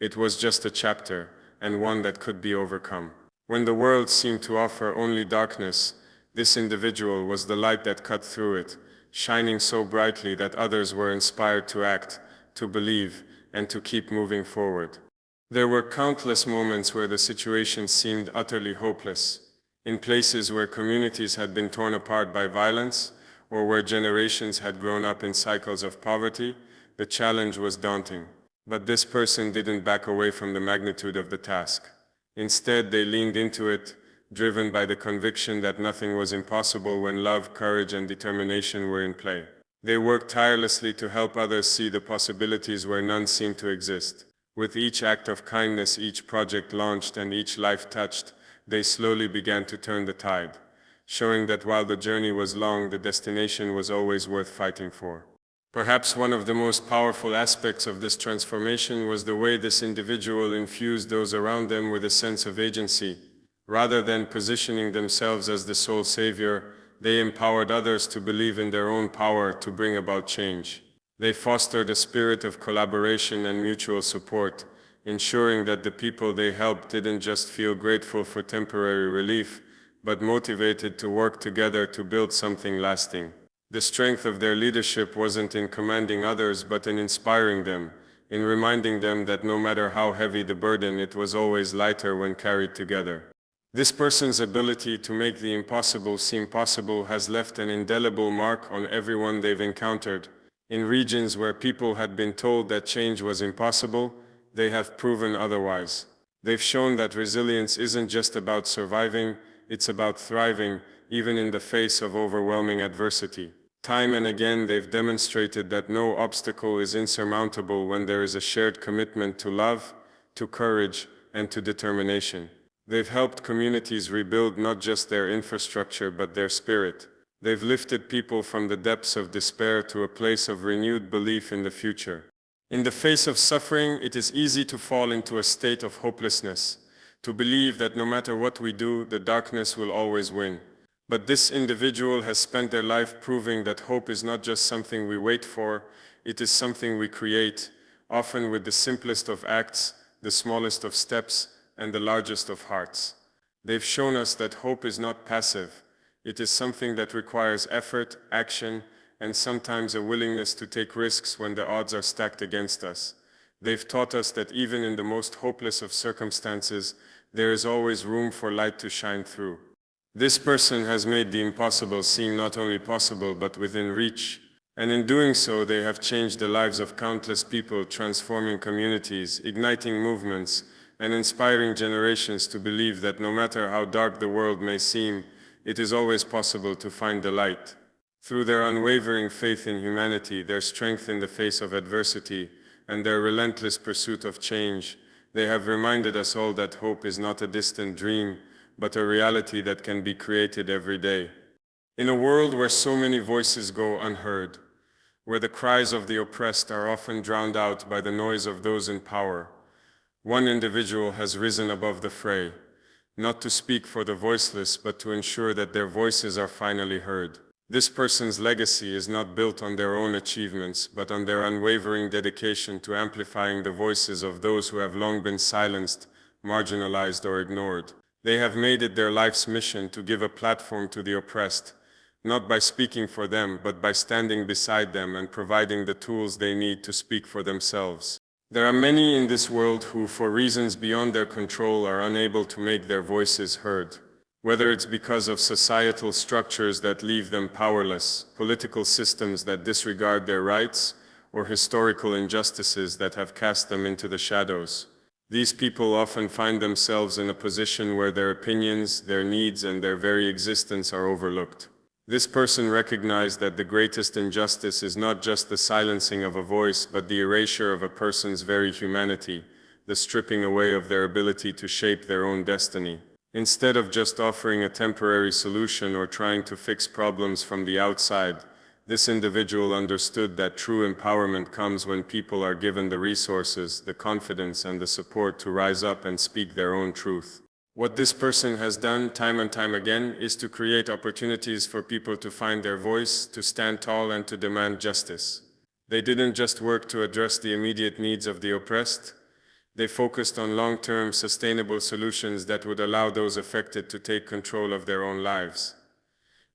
It was just a chapter, and one that could be overcome. When the world seemed to offer only darkness, this individual was the light that cut through it, shining so brightly that others were inspired to act, to believe, and to keep moving forward. There were countless moments where the situation seemed utterly hopeless, in places where communities had been torn apart by violence, or where generations had grown up in cycles of poverty. The challenge was daunting. But this person didn't back away from the magnitude of the task. Instead, they leaned into it, driven by the conviction that nothing was impossible when love, courage, and determination were in play. They worked tirelessly to help others see the possibilities where none seemed to exist. With each act of kindness, each project launched, and each life touched, they slowly began to turn the tide, showing that while the journey was long, the destination was always worth fighting for. Perhaps one of the most powerful aspects of this transformation was the way this individual infused those around them with a sense of agency. Rather than positioning themselves as the sole savior, They empowered others to believe in their own power to bring about change. They fostered a spirit of collaboration and mutual support, ensuring that the people they helped didn't just feel grateful for temporary relief, but motivated to work together to build something lasting. The strength of their leadership wasn't in commanding others, but in inspiring them, in reminding them that no matter how heavy the burden, it was always lighter when carried together. This person's ability to make the impossible seem possible has left an indelible mark on everyone they've encountered. In regions where people had been told that change was impossible, they have proven otherwise. They've shown that resilience isn't just about surviving, it's about thriving, even in the face of overwhelming adversity. Time and again, they've demonstrated that no obstacle is insurmountable when there is a shared commitment to love, to courage, and to determination. They've helped communities rebuild not just their infrastructure but their spirit. They've lifted people from the depths of despair to a place of renewed belief in the future. In the face of suffering, it is easy to fall into a state of hopelessness, to believe that no matter what we do, the darkness will always win. But this individual has spent their life proving that hope is not just something we wait for, it is something we create, often with the simplest of acts, the smallest of steps, and the largest of hearts. They've shown us that hope is not passive. It is something that requires effort, action, and sometimes a willingness to take risks when the odds are stacked against us. They've taught us that even in the most hopeless of circumstances, there is always room for light to shine through. This person has made the impossible seem not only possible but within reach. And in doing so, they have changed the lives of countless people, transforming communities, igniting movements, and inspiring generations to believe that no matter how dark the world may seem, it is always possible to find the light. Through their unwavering faith in humanity, their strength in the face of adversity, and their relentless pursuit of change, they have reminded us all that hope is not a distant dream, but a reality that can be created every day. In a world where so many voices go unheard, where the cries of the oppressed are often drowned out by the noise of those in power, one individual has risen above the fray, not to speak for the voiceless, but to ensure that their voices are finally heard. This person's legacy is not built on their own achievements, but on their unwavering dedication to amplifying the voices of those who have long been silenced, marginalized, or ignored. They have made it their life's mission to give a platform to the oppressed, not by speaking for them, but by standing beside them and providing the tools they need to speak for themselves. There are many in this world who, for reasons beyond their control, are unable to make their voices heard. Whether it's because of societal structures that leave them powerless, political systems that disregard their rights, or historical injustices that have cast them into the shadows. These people often find themselves in a position where their opinions, their needs, and their very existence are overlooked. This person recognized that the greatest injustice is not just the silencing of a voice, but the erasure of a person's very humanity, the stripping away of their ability to shape their own destiny. Instead of just offering a temporary solution or trying to fix problems from the outside, this individual understood that true empowerment comes when people are given the resources, the confidence, and the support to rise up and speak their own truth. What this person has done time and time again is to create opportunities for people to find their voice, to stand tall, and to demand justice. They didn't just work to address the immediate needs of the oppressed. They focused on long-term, sustainable solutions that would allow those affected to take control of their own lives.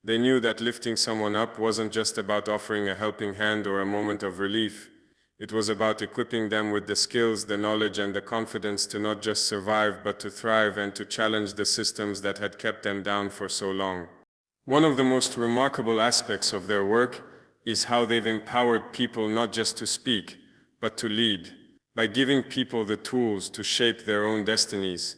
They knew that lifting someone up wasn't just about offering a helping hand or a moment of relief. It was about equipping them with the skills, the knowledge, and the confidence to not just survive, but to thrive and to challenge the systems that had kept them down for so long. One of the most remarkable aspects of their work is how they've empowered people not just to speak, but to lead. By giving people the tools to shape their own destinies,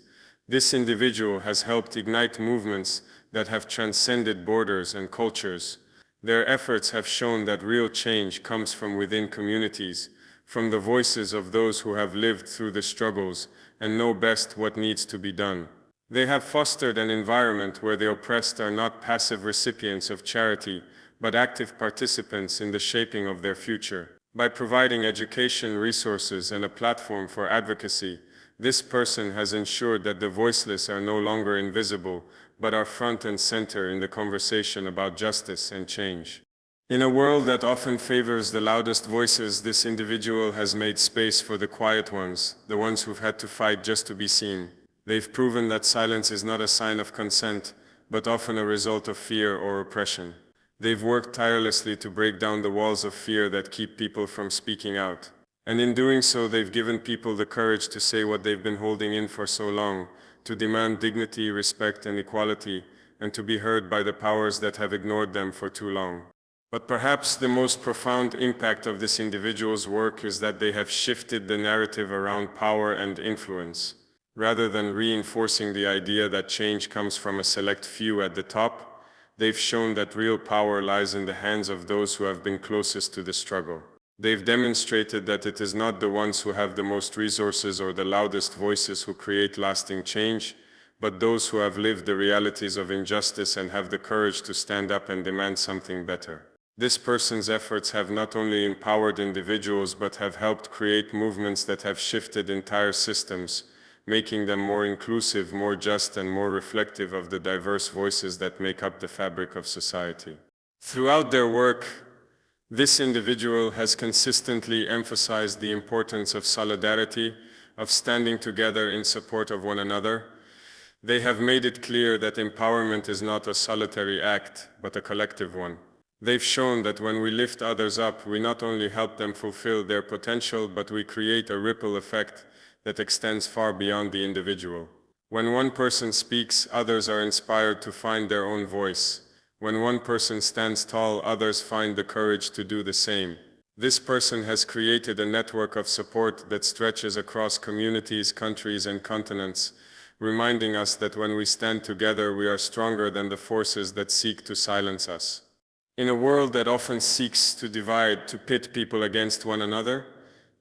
this individual has helped ignite movements that have transcended borders and cultures. Their efforts have shown that real change comes from within communities, from the voices of those who have lived through the struggles and know best what needs to be done. They have fostered an environment where the oppressed are not passive recipients of charity, but active participants in the shaping of their future. By providing education, resources, and a platform for advocacy, this person has ensured that the voiceless are no longer invisible, but are front and center in the conversation about justice and change. In a world that often favors the loudest voices, this individual has made space for the quiet ones, the ones who've had to fight just to be seen. They've proven that silence is not a sign of consent, but often a result of fear or oppression. They've worked tirelessly to break down the walls of fear that keep people from speaking out. And in doing so, they've given people the courage to say what they've been holding in for so long, to demand dignity, respect, and equality, and to be heard by the powers that have ignored them for too long. But perhaps the most profound impact of this individual's work is that they have shifted the narrative around power and influence. Rather than reinforcing the idea that change comes from a select few at the top, they've shown that real power lies in the hands of those who have been closest to the struggle. They've demonstrated that it is not the ones who have the most resources or the loudest voices who create lasting change, but those who have lived the realities of injustice and have the courage to stand up and demand something better. This person's efforts have not only empowered individuals but have helped create movements that have shifted entire systems, making them more inclusive, more just, and more reflective of the diverse voices that make up the fabric of society. Throughout their work, this individual has consistently emphasized the importance of solidarity, of standing together in support of one another. They have made it clear that empowerment is not a solitary act, but a collective one. They've shown that when we lift others up, we not only help them fulfill their potential, but we create a ripple effect that extends far beyond the individual. When one person speaks, others are inspired to find their own voice. When one person stands tall, others find the courage to do the same. This person has created a network of support that stretches across communities, countries, and continents, reminding us that when we stand together, we are stronger than the forces that seek to silence us. In a world that often seeks to divide, to pit people against one another,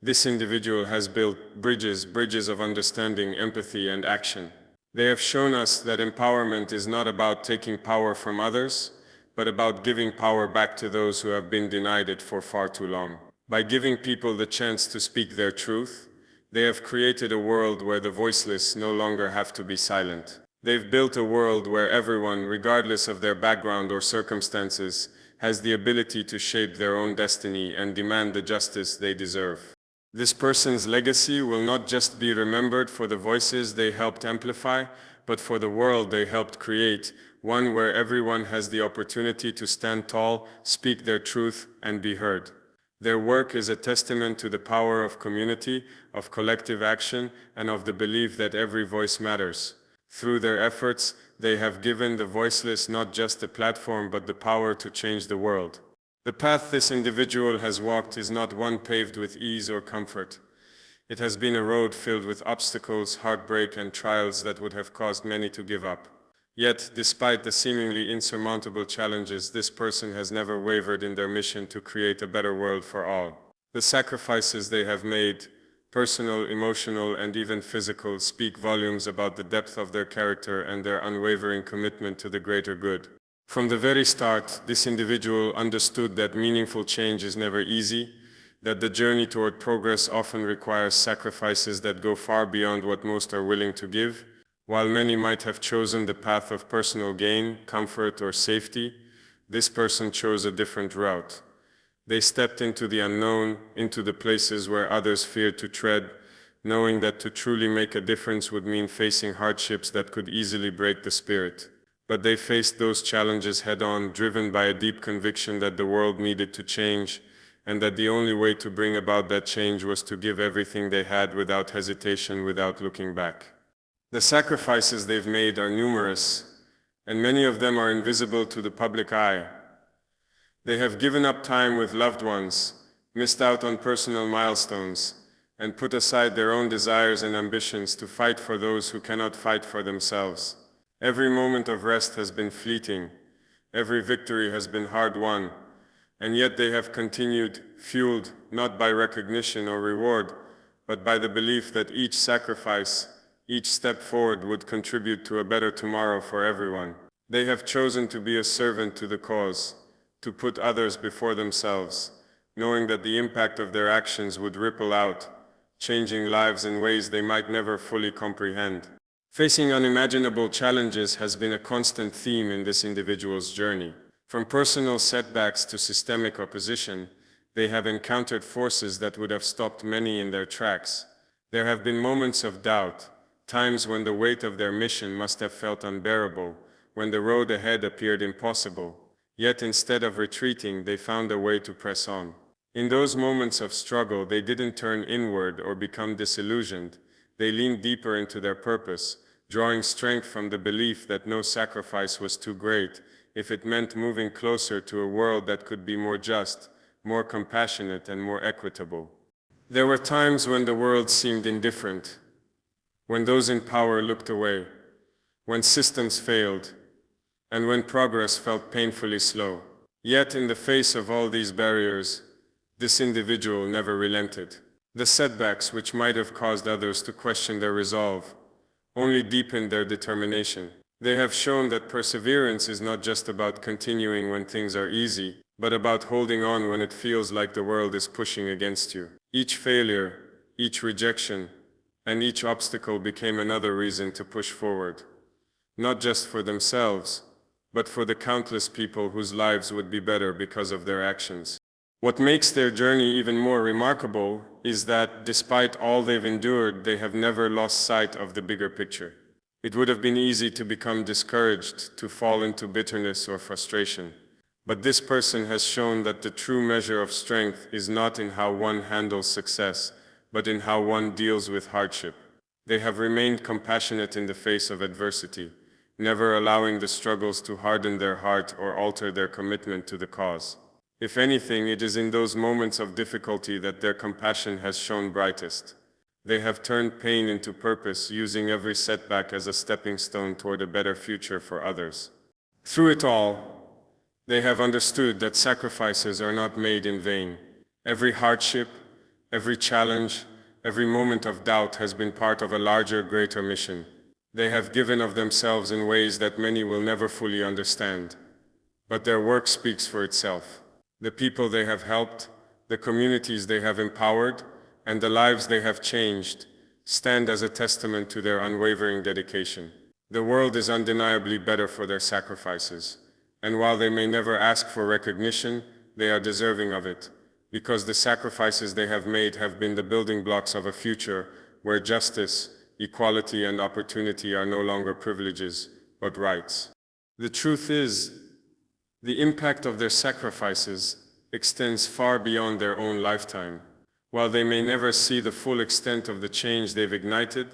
this individual has built bridges of understanding, empathy, and action. They have shown us that empowerment is not about taking power from others, but about giving power back to those who have been denied it for far too long. By giving people the chance to speak their truth, they have created a world where the voiceless no longer have to be silent. They've built a world where everyone, regardless of their background or circumstances, has the ability to shape their own destiny and demand the justice they deserve. This person's legacy will not just be remembered for the voices they helped amplify, but for the world they helped create, one where everyone has the opportunity to stand tall, speak their truth, and be heard. Their work is a testament to the power of community, of collective action, and of the belief that every voice matters. Through their efforts, they have given the voiceless not just a platform but the power to change the world. The path this individual has walked is not one paved with ease or comfort. It has been a road filled with obstacles, heartbreak, and trials that would have caused many to give up. Yet, despite the seemingly insurmountable challenges, this person has never wavered in their mission to create a better world for all. The sacrifices they have made, personal, emotional, and even physical, speak volumes about the depth of their character and their unwavering commitment to the greater good. From the very start, this individual understood that meaningful change is never easy, that the journey toward progress often requires sacrifices that go far beyond what most are willing to give. While many might have chosen the path of personal gain, comfort, or safety, this person chose a different route. They stepped into the unknown, into the places where others feared to tread, knowing that to truly make a difference would mean facing hardships that could easily break the spirit. But they faced those challenges head-on, driven by a deep conviction that the world needed to change, and that the only way to bring about that change was to give everything they had without hesitation, without looking back. The sacrifices they've made are numerous, and many of them are invisible to the public eye. They have given up time with loved ones, missed out on personal milestones, and put aside their own desires and ambitions to fight for those who cannot fight for themselves. Every moment of rest has been fleeting, every victory has been hard-won, and yet they have continued, fueled not by recognition or reward, but by the belief that each sacrifice, each step forward would contribute to a better tomorrow for everyone. They have chosen to be a servant to the cause, to put others before themselves, knowing that the impact of their actions would ripple out, changing lives in ways they might never fully comprehend. Facing unimaginable challenges has been a constant theme in this individual's journey. From personal setbacks to systemic opposition, they have encountered forces that would have stopped many in their tracks. There have been moments of doubt, times when the weight of their mission must have felt unbearable, when the road ahead appeared impossible. Yet instead of retreating, they found a way to press on. In those moments of struggle, they didn't turn inward or become disillusioned. They leaned deeper into their purpose, drawing strength from the belief that no sacrifice was too great if it meant moving closer to a world that could be more just, more compassionate, and more equitable. There were times when the world seemed indifferent, when those in power looked away, when systems failed, and when progress felt painfully slow. Yet in the face of all these barriers, this individual never relented. The setbacks, which might have caused others to question their resolve, only deepened their determination. They have shown that perseverance is not just about continuing when things are easy, but about holding on when it feels like the world is pushing against you. Each failure, each rejection, and each obstacle became another reason to push forward, not just for themselves, but for the countless people whose lives would be better because of their actions. What makes their journey even more remarkable is that, despite all they've endured, they have never lost sight of the bigger picture. It would have been easy to become discouraged, to fall into bitterness or frustration. But this person has shown that the true measure of strength is not in how one handles success, but in how one deals with hardship. They have remained compassionate in the face of adversity, never allowing the struggles to harden their heart or alter their commitment to the cause. If anything, it is in those moments of difficulty that their compassion has shone brightest. They have turned pain into purpose, using every setback as a stepping stone toward a better future for others. Through it all, they have understood that sacrifices are not made in vain. Every hardship, every challenge, every moment of doubt has been part of a larger, greater mission. They have given of themselves in ways that many will never fully understand. But their work speaks for itself. The people they have helped, the communities they have empowered, and the lives they have changed stand as a testament to their unwavering dedication. The world is undeniably better for their sacrifices, and while they may never ask for recognition, they are deserving of it, because the sacrifices they have made have been the building blocks of a future where justice, equality, and opportunity are no longer privileges, but rights. The truth is, the impact of their sacrifices extends far beyond their own lifetime. While they may never see the full extent of the change they've ignited,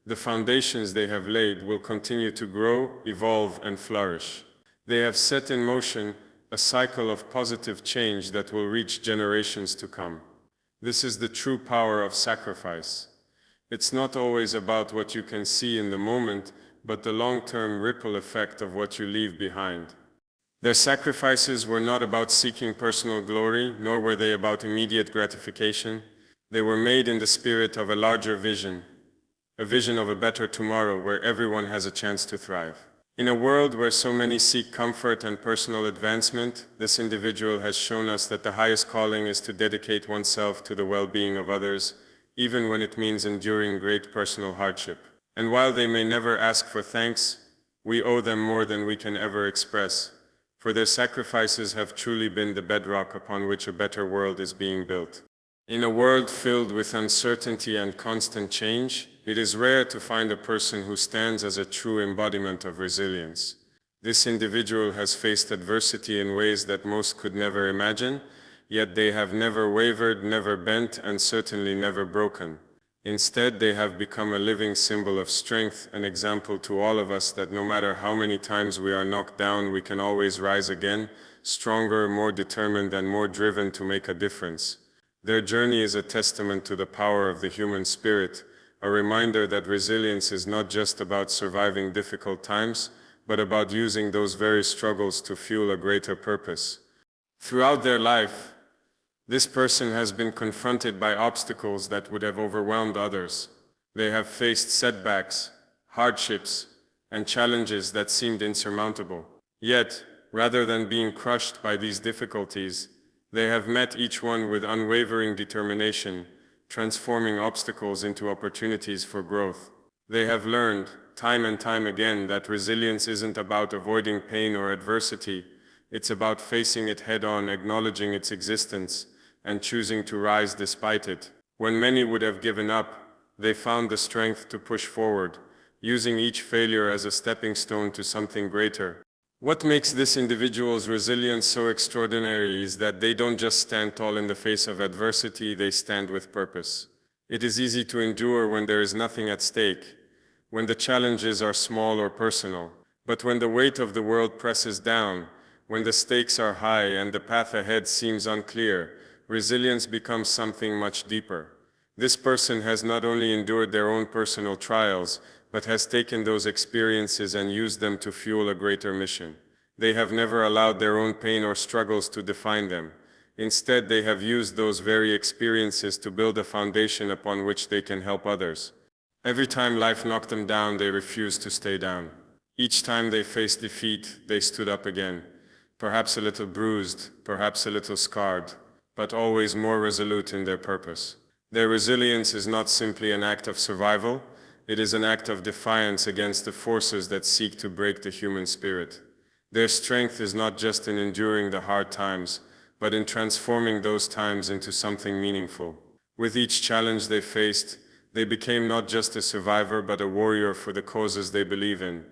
the foundations they have laid will continue to grow, evolve, and flourish. They have set in motion a cycle of positive change that will reach generations to come. This is the true power of sacrifice. It's not always about what you can see in the moment, but the long-term ripple effect of what you leave behind. Their sacrifices were not about seeking personal glory, nor were they about immediate gratification. They were made in the spirit of a larger vision, a vision of a better tomorrow where everyone has a chance to thrive. In a world where so many seek comfort and personal advancement, this individual has shown us that the highest calling is to dedicate oneself to the well-being of others, even when it means enduring great personal hardship. And while they may never ask for thanks, we owe them more than we can ever express, for their sacrifices have truly been the bedrock upon which a better world is being built. In a world filled with uncertainty and constant change, it is rare to find a person who stands as a true embodiment of resilience. This individual has faced adversity in ways that most could never imagine, yet they have never wavered, never bent, and certainly never broken. Instead, they have become a living symbol of strength, an example to all of us that no matter how many times we are knocked down, we can always rise again, stronger, more determined, and more driven to make a difference. Their journey is a testament to the power of the human spirit, a reminder that resilience is not just about surviving difficult times, but about using those very struggles to fuel a greater purpose. Throughout their life, this person has been confronted by obstacles that would have overwhelmed others. They have faced setbacks, hardships, and challenges that seemed insurmountable. Yet, rather than being crushed by these difficulties, they have met each one with unwavering determination, transforming obstacles into opportunities for growth. They have learned, time and time again that resilience isn't about avoiding pain or adversity. It's about facing it head-on, acknowledging its existence, and choosing to rise despite it. When many would have given up, they found the strength to push forward, using each failure as a stepping stone to something greater. What makes this individual's resilience so extraordinary is that they don't just stand tall in the face of adversity, they stand with purpose. It is easy to endure when there is nothing at stake, when the challenges are small or personal. But when the weight of the world presses down, when the stakes are high and the path ahead seems unclear, resilience becomes something much deeper. This person has not only endured their own personal trials, but has taken those experiences and used them to fuel a greater mission. They have never allowed their own pain or struggles to define them. Instead, they have used those very experiences to build a foundation upon which they can help others. Every time life knocked them down, they refused to stay down. Each time they faced defeat, they stood up again. Perhaps a little bruised, perhaps a little scarred, but always more resolute in their purpose. Their resilience is not simply an act of survival, it is an act of defiance against the forces that seek to break the human spirit. Their strength is not just in enduring the hard times, but in transforming those times into something meaningful. With each challenge they faced, they became not just a survivor but a warrior for the causes they believe in,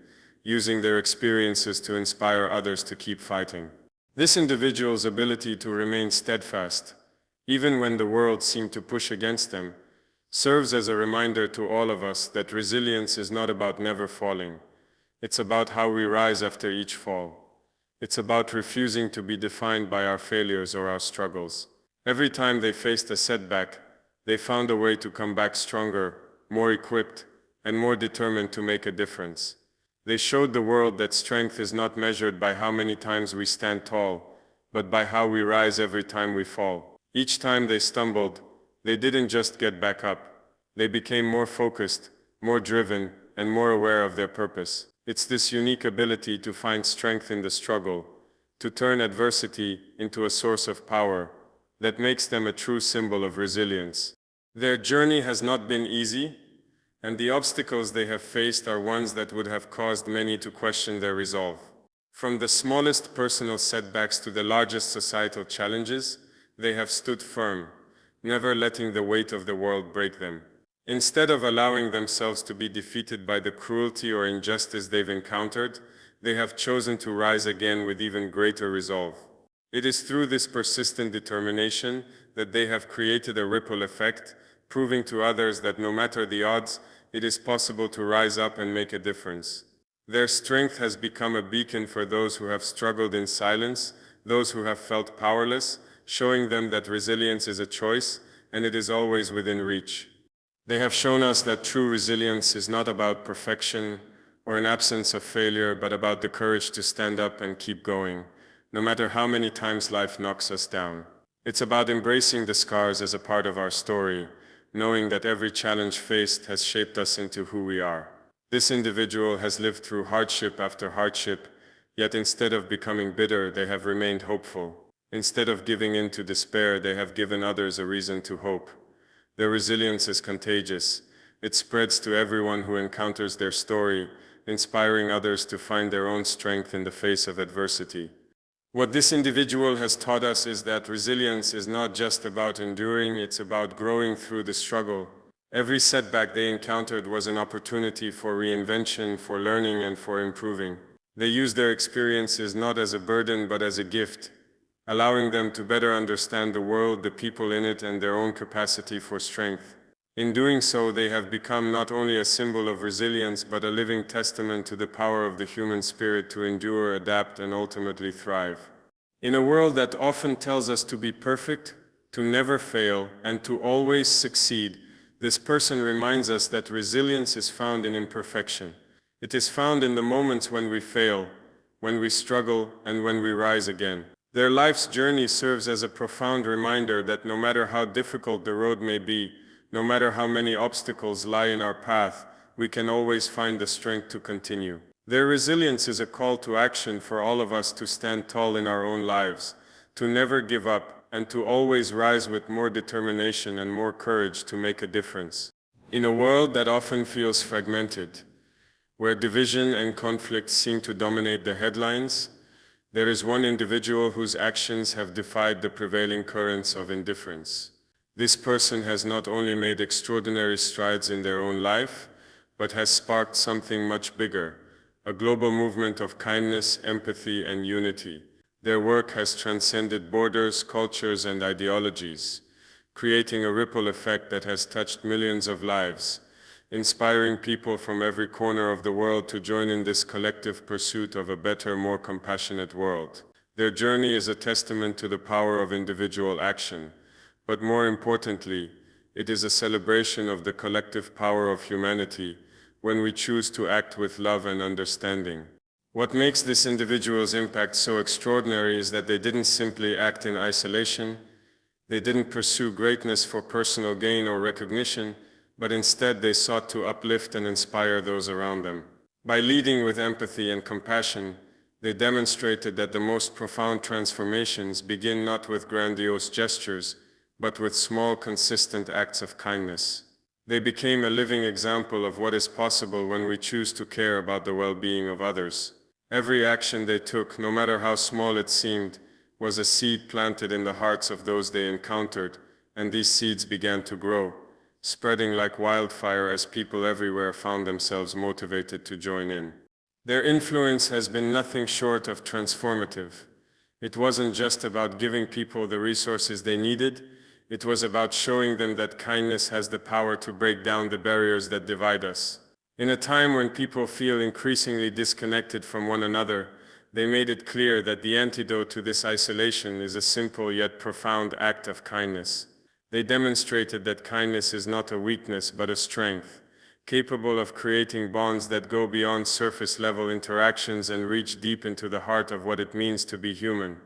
using their experiences to inspire others to keep fighting. This individual's ability to remain steadfast, even when the world seemed to push against them, serves as a reminder to all of us that resilience is not about never falling. It's about how we rise after each fall. It's about refusing to be defined by our failures or our struggles. Every time they faced a setback, they found a way to come back stronger, more equipped, and more determined to make a difference. They showed the world that strength is not measured by how many times we stand tall, but by how we rise every time we fall. Each time they stumbled, they didn't just get back up. They became more focused, more driven, and more aware of their purpose. It's this unique ability to find strength in the struggle, to turn adversity into a source of power, that makes them a true symbol of resilience. Their journey has not been easy, and the obstacles they have faced are ones that would have caused many to question their resolve. From the smallest personal setbacks to the largest societal challenges, they have stood firm, never letting the weight of the world break them. Instead of allowing themselves to be defeated by the cruelty or injustice they've encountered, they have chosen to rise again with even greater resolve. It is through this persistent determination that they have created a ripple effect, proving to others that no matter the odds, it is possible to rise up and make a difference. Their strength has become a beacon for those who have struggled in silence, those who have felt powerless, showing them that resilience is a choice, and it is always within reach. They have shown us that true resilience is not about perfection or an absence of failure, but about the courage to stand up and keep going, no matter how many times life knocks us down. It's about embracing the scars as a part of our story, knowing that every challenge faced has shaped us into who we are. This individual has lived through hardship after hardship, yet instead of becoming bitter, they have remained hopeful. Instead of giving in to despair, they have given others a reason to hope. Their resilience is contagious. It spreads to everyone who encounters their story, inspiring others to find their own strength in the face of adversity. What this individual has taught us is that resilience is not just about enduring, it's about growing through the struggle. Every setback they encountered was an opportunity for reinvention, for learning, and for improving. They used their experiences not as a burden but as a gift, allowing them to better understand the world, the people in it, and their own capacity for strength. In doing so, they have become not only a symbol of resilience, but a living testament to the power of the human spirit to endure, adapt, and ultimately thrive. In a world that often tells us to be perfect, to never fail, and to always succeed, this person reminds us that resilience is found in imperfection. It is found in the moments when we fail, when we struggle, and when we rise again. Their life's journey serves as a profound reminder that no matter how difficult the road may be, no matter how many obstacles lie in our path, we can always find the strength to continue. Their resilience is a call to action for all of us to stand tall in our own lives, to never give up, and to always rise with more determination and more courage to make a difference. In a world that often feels fragmented, Where division and conflict seem to dominate the headlines, there is one individual whose actions have defied the prevailing currents of indifference. This person has not only made extraordinary strides in their own life, but has sparked something much bigger, a global movement of kindness, empathy, and unity. Their work has transcended borders, cultures, and ideologies, creating a ripple effect that has touched millions of lives, inspiring people from every corner of the world to join in this collective pursuit of a better, more compassionate world. Their journey is a testament to the power of individual action, but more importantly, it is a celebration of the collective power of humanity when we choose to act with love and understanding. What makes this individual's impact so extraordinary is that they didn't simply act in isolation, they didn't pursue greatness for personal gain or recognition, but instead they sought to uplift and inspire those around them. By leading with empathy and compassion, they demonstrated that the most profound transformations begin not with grandiose gestures, but with small, consistent acts of kindness. They became a living example of what is possible when we choose to care about the well-being of others. Every action they took, no matter how small it seemed, was a seed planted in the hearts of those they encountered, and these seeds began to grow, spreading like wildfire as people everywhere found themselves motivated to join in. Their influence has been nothing short of transformative. It wasn't just about giving people the resources they needed, it was about showing them that kindness has the power to break down the barriers that divide us. In a time when people feel increasingly disconnected from one another, they made it clear that the antidote to this isolation is a simple yet profound act of kindness. They demonstrated that kindness is not a weakness but a strength, capable of creating bonds that go beyond surface-level interactions and reach deep into the heart of what it means to be human.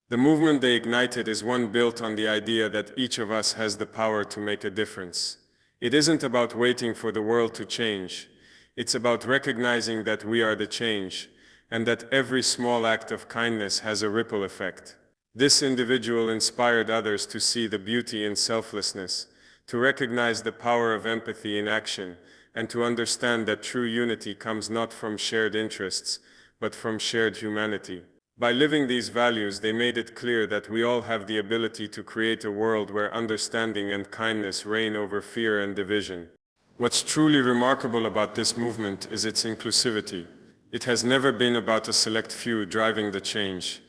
The movement they ignited is one built on the idea that each of us has the power to make a difference. It isn't about waiting for the world to change. It's about recognizing that we are the change, and that every small act of kindness has a ripple effect. This individual inspired others to see the beauty in selflessness, to recognize the power of empathy in action, and to understand that true unity comes not from shared interests, but from shared humanity. By living these values, they made it clear that we all have the ability to create a world where understanding and kindness reign over fear and division. What's truly remarkable about this movement is its inclusivity. It has never been about a select few driving the change,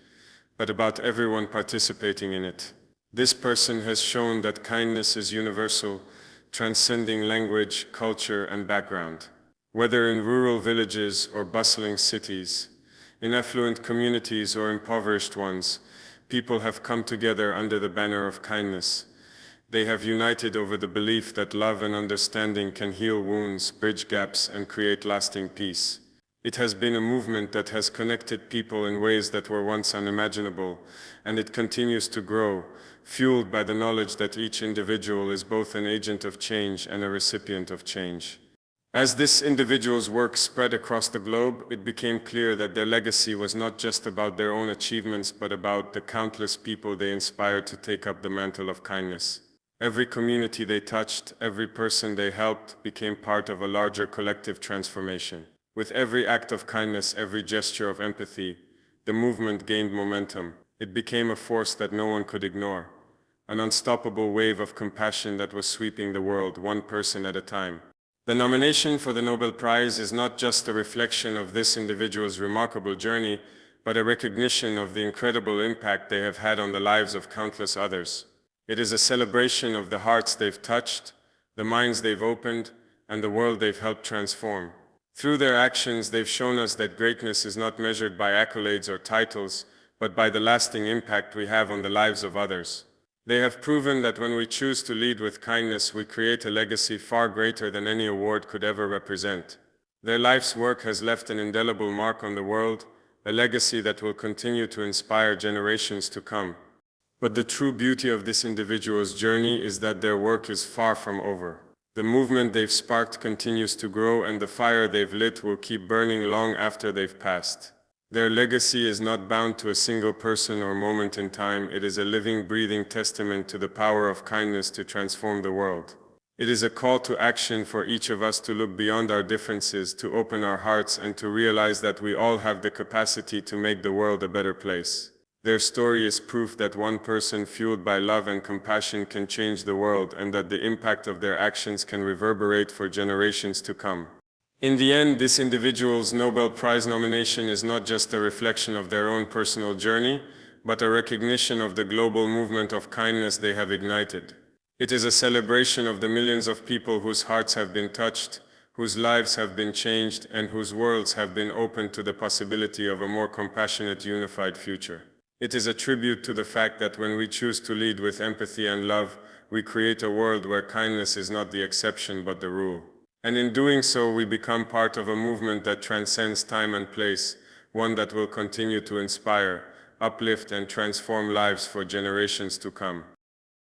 but about everyone participating in it. This person has shown that kindness is universal, transcending language, culture, and background. Whether in rural villages or bustling cities, in affluent communities or impoverished ones, people have come together under the banner of kindness. They have united over the belief that love and understanding can heal wounds, bridge gaps, and create lasting peace. It has been a movement that has connected people in ways that were once unimaginable, and it continues to grow, fueled by the knowledge that each individual is both an agent of change and a recipient of change. As this individual's work spread across the globe, it became clear that their legacy was not just about their own achievements, but about the countless people they inspired to take up the mantle of kindness. Every community they touched, every person they helped, became part of a larger collective transformation. With every act of kindness, every gesture of empathy, the movement gained momentum. It became a force that no one could ignore, an unstoppable wave of compassion that was sweeping the world, one person at a time. The nomination for the Nobel Prize is not just a reflection of this individual's remarkable journey, but a recognition of the incredible impact they have had on the lives of countless others. It is a celebration of the hearts they've touched, the minds they've opened, and the world they've helped transform. Through their actions, they've shown us that greatness is not measured by accolades or titles, but by the lasting impact we have on the lives of others. They have proven that when we choose to lead with kindness, we create a legacy far greater than any award could ever represent. Their life's work has left an indelible mark on the world, a legacy that will continue to inspire generations to come. But the true beauty of this individual's journey is that their work is far from over. The movement they've sparked continues to grow, and the fire they've lit will keep burning long after they've passed. Their legacy is not bound to a single person or moment in time. It is a living, breathing testament to the power of kindness to transform the world. It is a call to action for each of us to look beyond our differences, to open our hearts, and to realize that we all have the capacity to make the world a better place. Their story is proof that one person fueled by love and compassion can change the world, and that the impact of their actions can reverberate for generations to come. In the end, this individual's Nobel Prize nomination is not just a reflection of their own personal journey, but a recognition of the global movement of kindness they have ignited. It is a celebration of the millions of people whose hearts have been touched, whose lives have been changed, and whose worlds have been opened to the possibility of a more compassionate, unified future. It is a tribute to the fact that when we choose to lead with empathy and love, we create a world where kindness is not the exception but the rule. And in doing so, we become part of a movement that transcends time and place, one that will continue to inspire, uplift, and transform lives for generations to come.